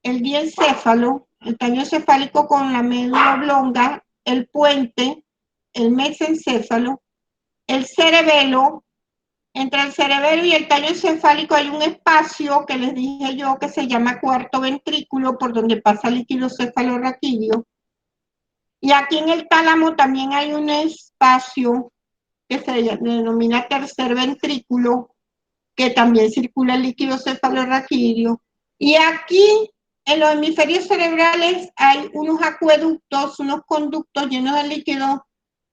el diencéfalo, el tallo encefálico con la médula oblonga, el puente, el mesencéfalo, el cerebelo. Entre el cerebelo y el tallo encefálico hay un espacio que les dije yo que se llama cuarto ventrículo, por donde pasa el líquido cefalorraquídeo. Y aquí en el tálamo también hay un espacio que se denomina tercer ventrículo, que también circula el líquido cefalorraquídeo. Y aquí, en los hemisferios cerebrales, hay unos acueductos, unos conductos llenos de líquido,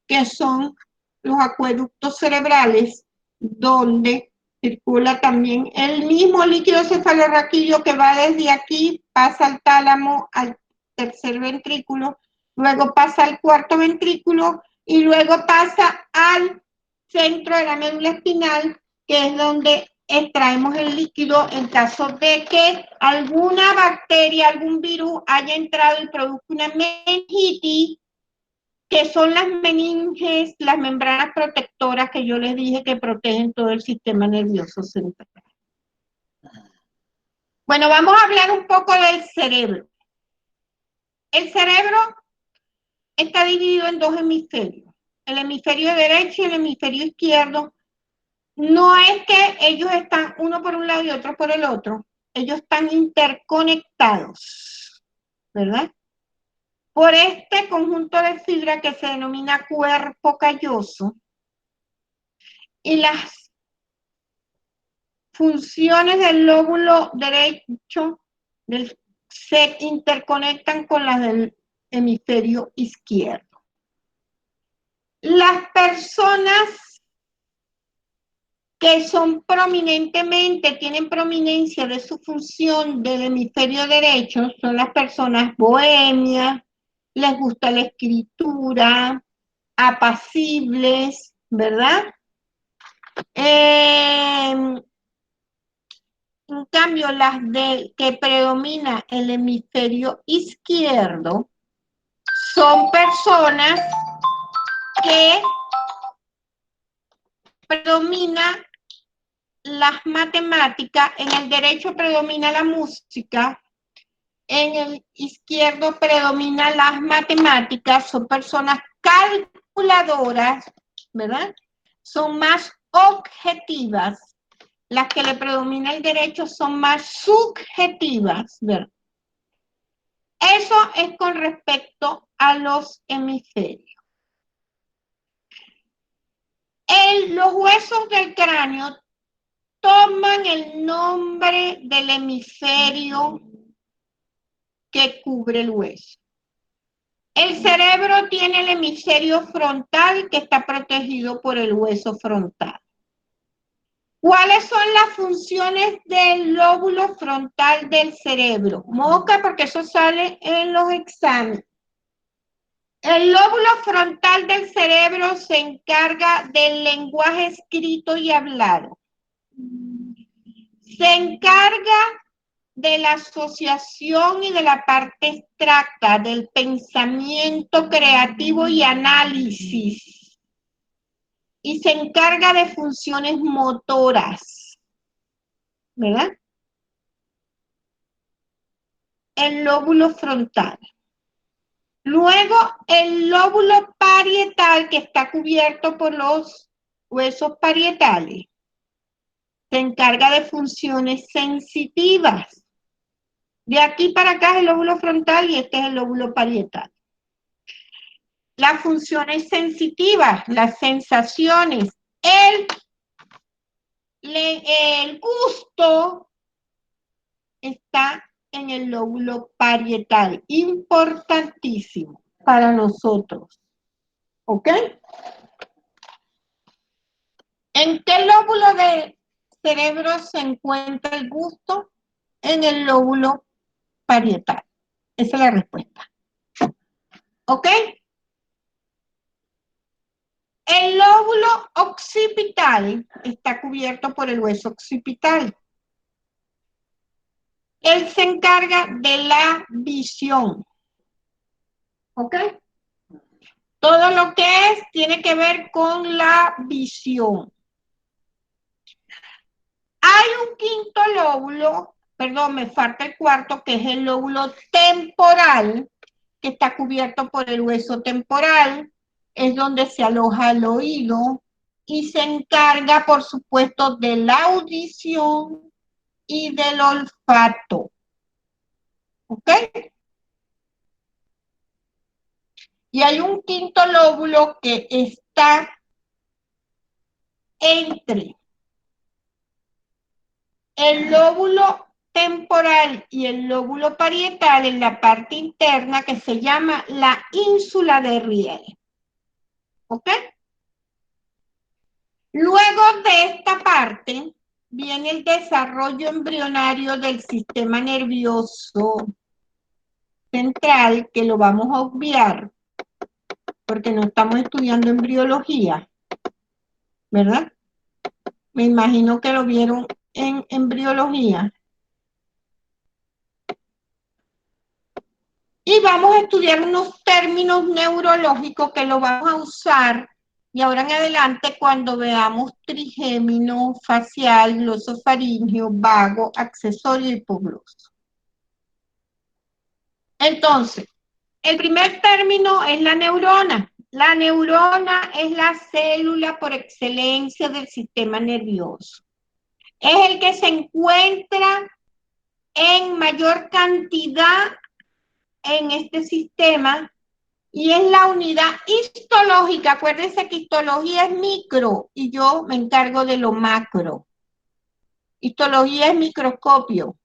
que son los acueductos cerebrales, donde circula también el mismo líquido cefalorraquídeo que va desde aquí, pasa al tálamo, al tercer ventrículo, luego pasa al cuarto ventrículo y luego pasa al centro de la médula espinal, que es donde extraemos el líquido en caso de que alguna bacteria, algún virus haya entrado y produzca una meningitis, que son las meninges, las membranas protectoras que yo les dije que protegen todo el sistema nervioso central. Bueno, vamos a hablar un poco del cerebro. El cerebro está dividido en dos hemisferios, el hemisferio derecho y el hemisferio izquierdo. No es que ellos están uno por un lado y otro por el otro, ellos están interconectados, ¿verdad? Por este conjunto de fibra que se denomina cuerpo calloso, y las funciones del lóbulo derecho se interconectan con las del hemisferio izquierdo. Las personas que son prominentemente, tienen prominencia de su función del hemisferio derecho, son las personas bohemias, les gusta la escritura, apacibles, ¿verdad? En cambio, las que predomina el hemisferio izquierdo son personas que predomina las matemáticas, en el derecho predomina la música, en el izquierdo predomina las matemáticas, son personas calculadoras, ¿verdad? Son más objetivas. Las que le predomina el derecho son más subjetivas, ¿verdad? Eso es con respecto a los hemisferios. Los huesos del cráneo toman el nombre del hemisferio que cubre el hueso. El cerebro tiene el hemisferio frontal que está protegido por el hueso frontal. ¿Cuáles son las funciones del lóbulo frontal del cerebro? Moca, porque eso sale en los exámenes. El lóbulo frontal del cerebro se encarga del lenguaje escrito y hablado. Se encarga de la asociación y de la parte abstracta, del pensamiento creativo y análisis. Y se encarga de funciones motoras, ¿verdad? El lóbulo frontal. Luego, el lóbulo parietal, que está cubierto por los huesos parietales, se encarga de funciones sensitivas. De aquí para acá es el lóbulo frontal y este es el lóbulo parietal. Las funciones sensitivas, las sensaciones, el gusto está en el lóbulo parietal, importantísimo para nosotros. ¿Ok? ¿En qué lóbulo del cerebro se encuentra el gusto? En el lóbulo parietal. Esa es la respuesta. ¿Ok? El lóbulo occipital está cubierto por el hueso occipital. Él se encarga de la visión. ¿Ok? Todo lo que tiene que ver con la visión. Hay un quinto lóbulo, perdón, me falta el cuarto, que es el lóbulo temporal, que está cubierto por el hueso temporal, es donde se aloja el oído y se encarga, por supuesto, de la audición y del olfato. ¿Ok? Y hay un quinto lóbulo que está entre el lóbulo temporal y el lóbulo parietal en la parte interna que se llama la ínsula de Riel. ¿Ok? Luego de esta parte viene el desarrollo embrionario del sistema nervioso central, que lo vamos a obviar porque no estamos estudiando embriología, ¿verdad? Me imagino que lo vieron en embriología. Y vamos a estudiar unos términos neurológicos que los vamos a usar y ahora en adelante cuando veamos trigémino, facial, glosofaringeo, vago, accesorio y hipogloso. Entonces, el primer término es la neurona. La neurona es la célula por excelencia del sistema nervioso. Es el que se encuentra en mayor cantidad en este sistema y es la unidad histológica. Acuérdense que histología es micro y yo me encargo de lo macro. Histología es microscopio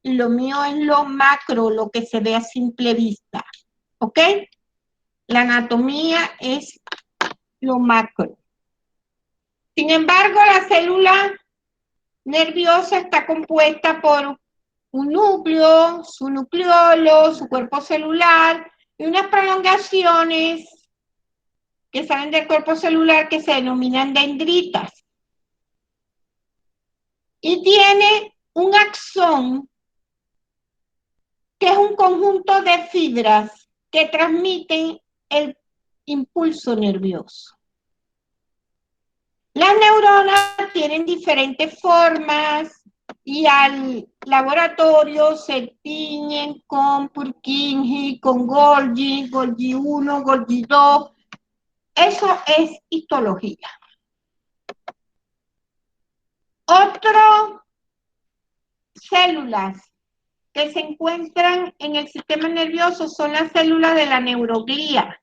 y lo mío es lo macro, lo que se ve a simple vista. ¿Ok? La anatomía es lo macro. Sin embargo, la célula nerviosa está compuesta por un núcleo, su nucleolo, su cuerpo celular y unas prolongaciones que salen del cuerpo celular que se denominan dendritas. Y tiene un axón, que es un conjunto de fibras que transmiten el impulso nervioso. Las neuronas tienen diferentes formas y al laboratorio se tiñen con Purkinje, con Golgi, Golgi 1, Golgi 2. Eso es histología. Otras células que se encuentran en el sistema nervioso son las células de la neuroglía,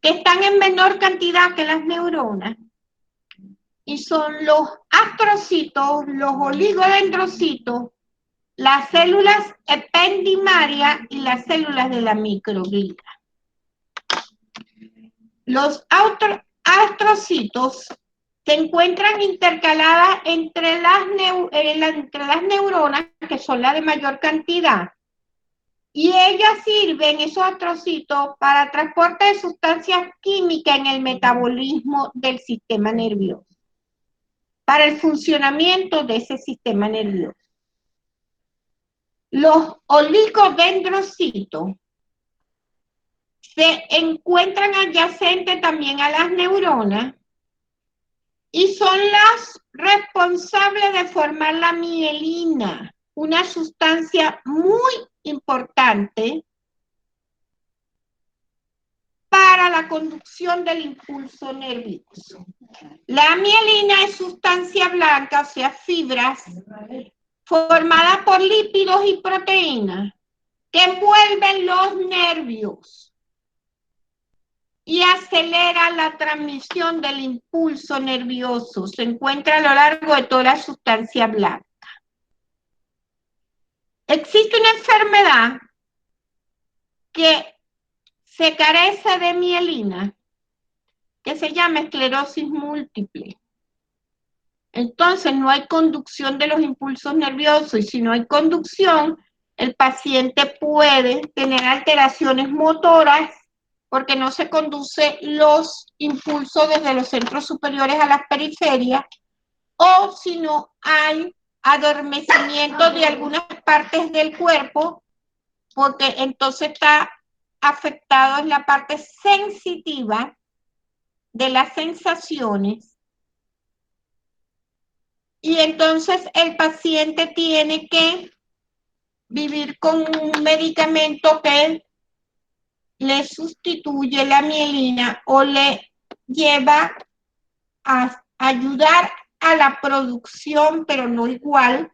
que están en menor cantidad que las neuronas, y son los astrocitos, los oligodendrocitos, las células ependimarias y las células de la microglía. Los astrocitos se encuentran intercaladas entre las neuronas, que son las de mayor cantidad, y ellas sirven, esos astrocitos, para transporte de sustancias químicas en el metabolismo del sistema nervioso, para el funcionamiento de ese sistema nervioso. Los oligodendrocitos se encuentran adyacentes también a las neuronas y son las responsables de formar la mielina, una sustancia muy importante para la conducción del impulso nervioso. La mielina es sustancia blanca, o sea, fibras, formada por lípidos y proteínas que envuelven los nervios y acelera la transmisión del impulso nervioso. Se encuentra a lo largo de toda la sustancia blanca. Existe una enfermedad que se carece de mielina, que se llama esclerosis múltiple. Entonces no hay conducción de los impulsos nerviosos, y si no hay conducción, el paciente puede tener alteraciones motoras porque no se conduce los impulsos desde los centros superiores a las periferias, o si no hay adormecimiento de algunas partes del cuerpo, porque entonces está afectado en la parte sensitiva de las sensaciones, y entonces el paciente tiene que vivir con un medicamento que le sustituye la mielina o le lleva a ayudar a la producción, pero no igual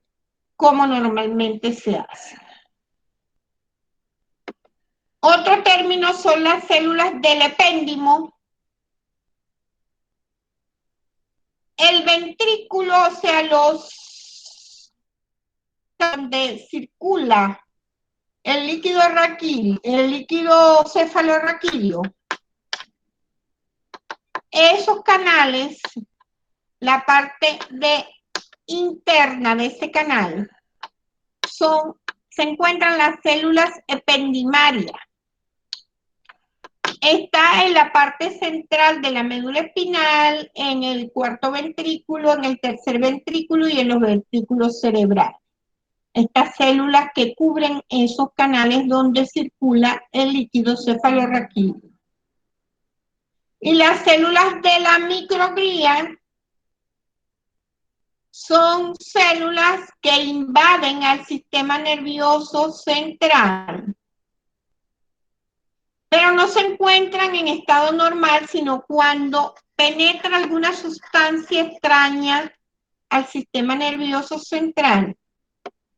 como normalmente se hace. Otro término son las células del epéndimo. El ventrículo, o sea, donde circula el líquido raquídeo, el líquido cefalorraquídeo, esos canales, la parte interna de ese canal, se encuentran las células ependimarias. está en la parte central de la médula espinal, en el cuarto ventrículo, en el tercer ventrículo y en los ventrículos cerebrales. Estas células que cubren esos canales donde circula el líquido cefalorraquídeo. Y las células de la microglía son células que invaden al sistema nervioso central, pero no se encuentran en estado normal, sino cuando penetra alguna sustancia extraña al sistema nervioso central.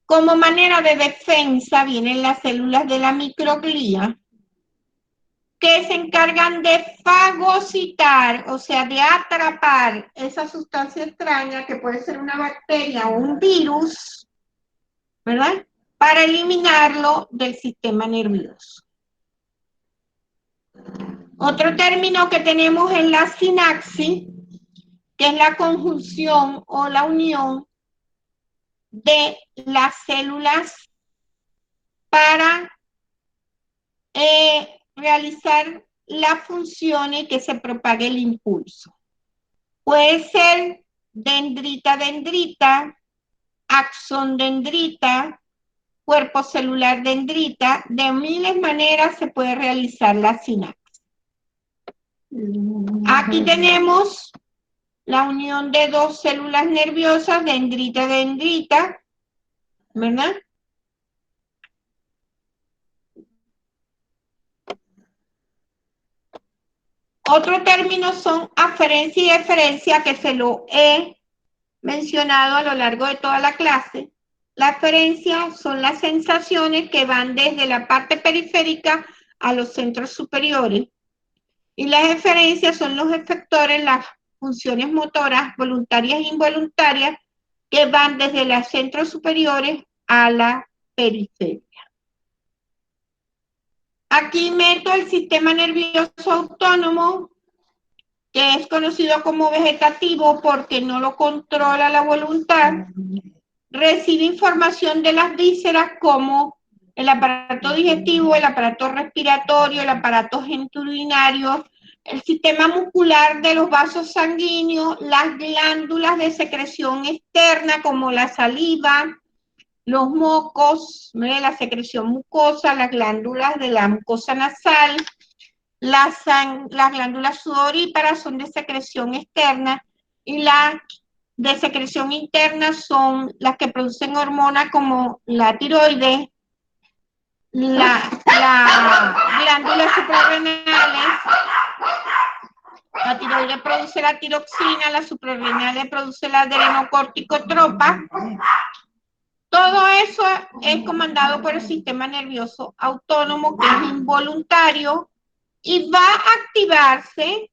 Como manera de defensa vienen las células de la microglía, que se encargan de fagocitar, o sea, de atrapar esa sustancia extraña, que puede ser una bacteria o un virus, ¿verdad? Para eliminarlo del sistema nervioso. Otro término que tenemos es la sinapsis, que es la conjunción o la unión de las células para realizar las funciones que se propague el impulso. Puede ser dendrita-dendrita, axón-dendrita, cuerpo celular-dendrita. De miles de maneras se puede realizar la sinapsis. Aquí tenemos la unión de dos células nerviosas, dendrita-dendrita, ¿verdad? Otro término son aferencia y eferencia, que se lo he mencionado a lo largo de toda la clase. La aferencia son las sensaciones que van desde la parte periférica a los centros superiores. Y las eferencias son los efectores, las funciones motoras voluntarias e involuntarias, que van desde los centros superiores a la periferia. Aquí meto el sistema nervioso autónomo, que es conocido como vegetativo porque no lo controla la voluntad. Recibe información de las vísceras como el aparato digestivo, el aparato respiratorio, el aparato genitourinario, el sistema muscular de los vasos sanguíneos, las glándulas de secreción externa como la saliva, los mocos, la secreción mucosa, las glándulas de la mucosa nasal, las glándulas sudoríparas son de secreción externa y las de secreción interna son las que producen hormonas como la tiroides, las glándulas suprarrenales. La tiroides produce la tiroxina, la suprarrenales produce la adrenocorticotropa. Todo eso es comandado por el sistema nervioso autónomo, que es involuntario y va a activarse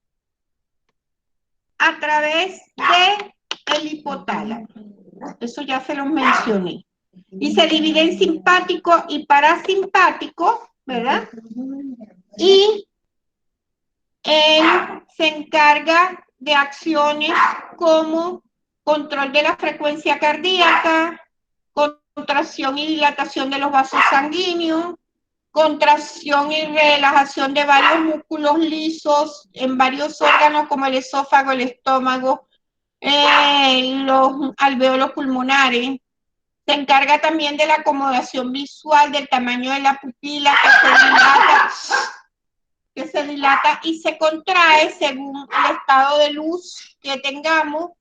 a través del hipotálamo. Eso ya se los mencioné. Y se divide en simpático y parasimpático, ¿verdad? Y él se encarga de acciones como control de la frecuencia cardíaca, contracción y dilatación de los vasos sanguíneos, contracción y relajación de varios músculos lisos en varios órganos como el esófago, el estómago, los alvéolos pulmonares. Se encarga también de la acomodación visual, del tamaño de la pupila que se dilata y se contrae según el estado de luz que tengamos,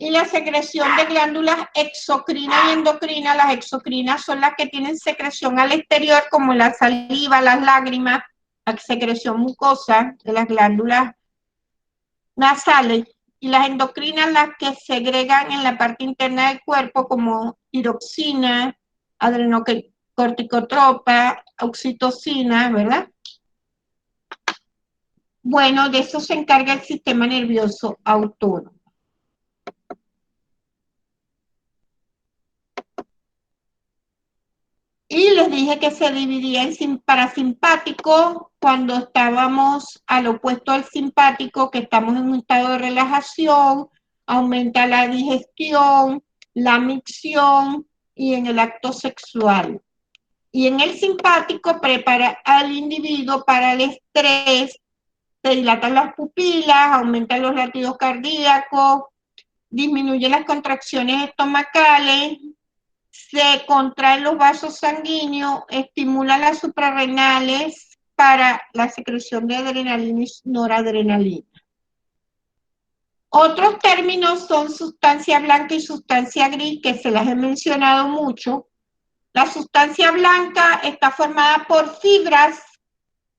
y la secreción de glándulas exocrinas y endocrinas. Las exocrinas son las que tienen secreción al exterior, como la saliva, las lágrimas, la secreción mucosa de las glándulas nasales, y las endocrinas las que segregan en la parte interna del cuerpo, como tiroxina, adrenocorticotropa, oxitocina, ¿verdad? Bueno, de eso se encarga el sistema nervioso autónomo. Y les dije que se dividía en parasimpático cuando estábamos al opuesto al simpático, que estamos en un estado de relajación, aumenta la digestión, la micción y en el acto sexual. Y en el simpático prepara al individuo para el estrés, se dilatan las pupilas, aumentan los latidos cardíacos, disminuye las contracciones estomacales, se contraen los vasos sanguíneos, estimula las suprarrenales para la secreción de adrenalina y noradrenalina. Otros términos son sustancia blanca y sustancia gris, que se las he mencionado mucho. La sustancia blanca está formada por fibras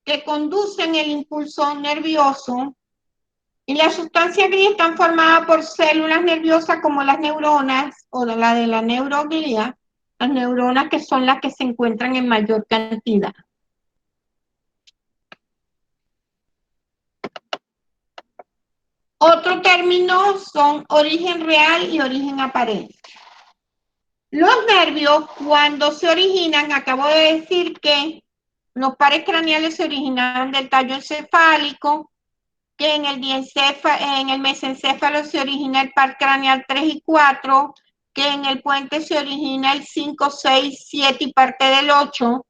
que conducen el impulso nervioso y la sustancia gris está formada por células nerviosas como las neuronas o la de la neuroglía, las neuronas que son las que se encuentran en mayor cantidad. Otro término son origen real y origen aparente. Los nervios, cuando se originan, acabo de decir que los pares craneales se originaron del tallo encefálico, que en el mesencéfalo se origina el par craneal 3 y 4, que en el puente se origina el 5, 6, 7 y parte del 8,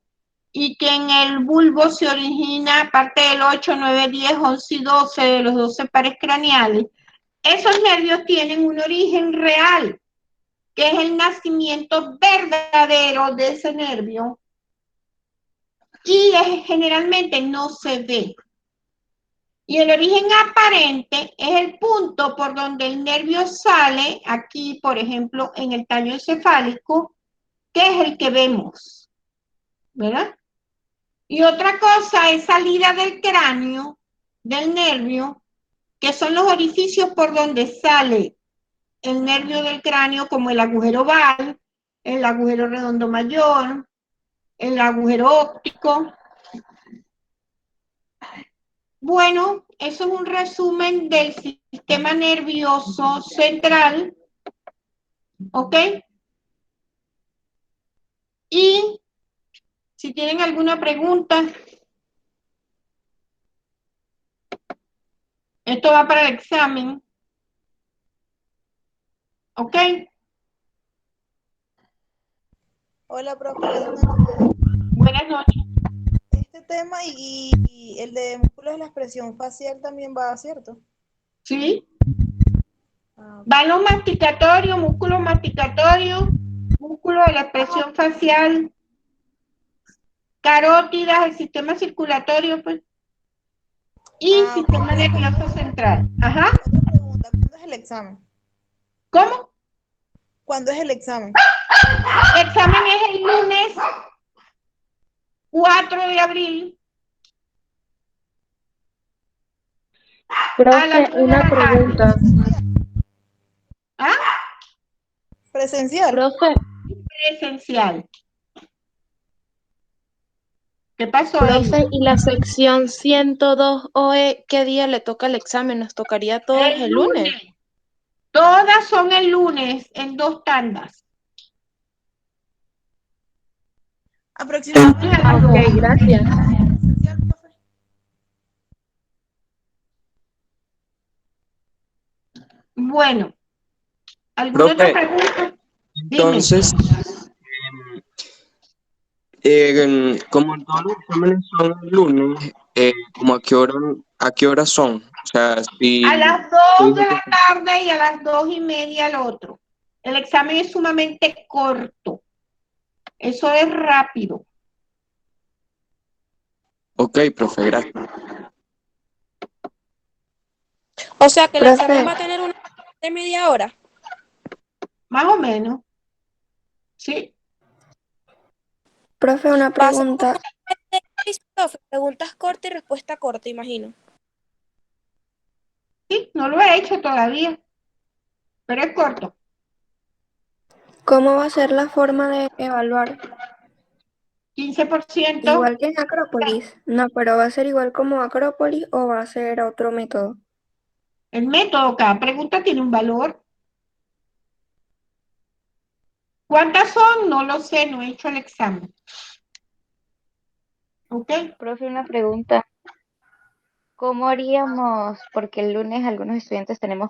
y que en el bulbo se origina parte del 8, 9, 10, 11 y 12 de los 12 pares craneales. Esos nervios tienen un origen real, que es el nacimiento verdadero de ese nervio, y generalmente no se ve. Y el origen aparente es el punto por donde el nervio sale, aquí, por ejemplo, en el tallo encefálico, que es el que vemos, ¿verdad? Y otra cosa es salida del cráneo, del nervio, que son los orificios por donde sale el nervio del cráneo, como el agujero oval, el agujero redondo mayor, el agujero óptico. Bueno, eso es un resumen del sistema nervioso central, ¿ok? Y si tienen alguna pregunta, esto va para el examen, ¿ok? Hola, profe, buenas noches. Buenas noches. Este tema y el de músculos de la expresión facial también va, ¿cierto? ¿Sí? Ah, Van los masticatorios, músculos masticatorios, músculos de la expresión facial, carótidas, el sistema circulatorio, pues, y ok. sistema nervioso central. Ajá. Otra pregunta, ¿cuándo es el examen? ¿Cómo? ¿Cuándo es el examen? El examen es el lunes 4 de abril a las Profe, 2 de una la tarde. pregunta. ¿Ah? ¿Presencial? Profe, Presencial. ¿Qué pasó, profe, Eli? ¿y la sección 102 OE qué día le toca el examen? ¿Nos tocaría a todos El el lunes? lunes. Todas son el lunes en 2 tandas. Aproximadamente. A las Ok, 2. gracias. ¿Presencial, profe? Bueno, ¿alguna otra Profe, pregunta? Dime. entonces, como todos los exámenes son el lunes, ¿como a qué hora son? O sea, A si las 2 de la tarde y a las 2:30 el otro. El examen es sumamente corto. Eso es rápido. Ok, profe, gracias. O sea que el examen Profe, va a tener una de media hora. Más o menos. ¿Sí? profe, una Va a ser pregunta. profe, preguntas cortas y respuesta corta, imagino. Sí, no lo he hecho todavía, pero es corto. ¿Cómo va a ser la forma de evaluar? 15%. Igual que en Acrópolis. No, pero ¿va a ser igual como Acrópolis o va a ser otro método? El método, cada pregunta tiene un valor. ¿Cuántas son? No lo sé, no he hecho el examen. ¿Ok? Profe, una pregunta. ¿Cómo haríamos? Porque el lunes algunos estudiantes tenemos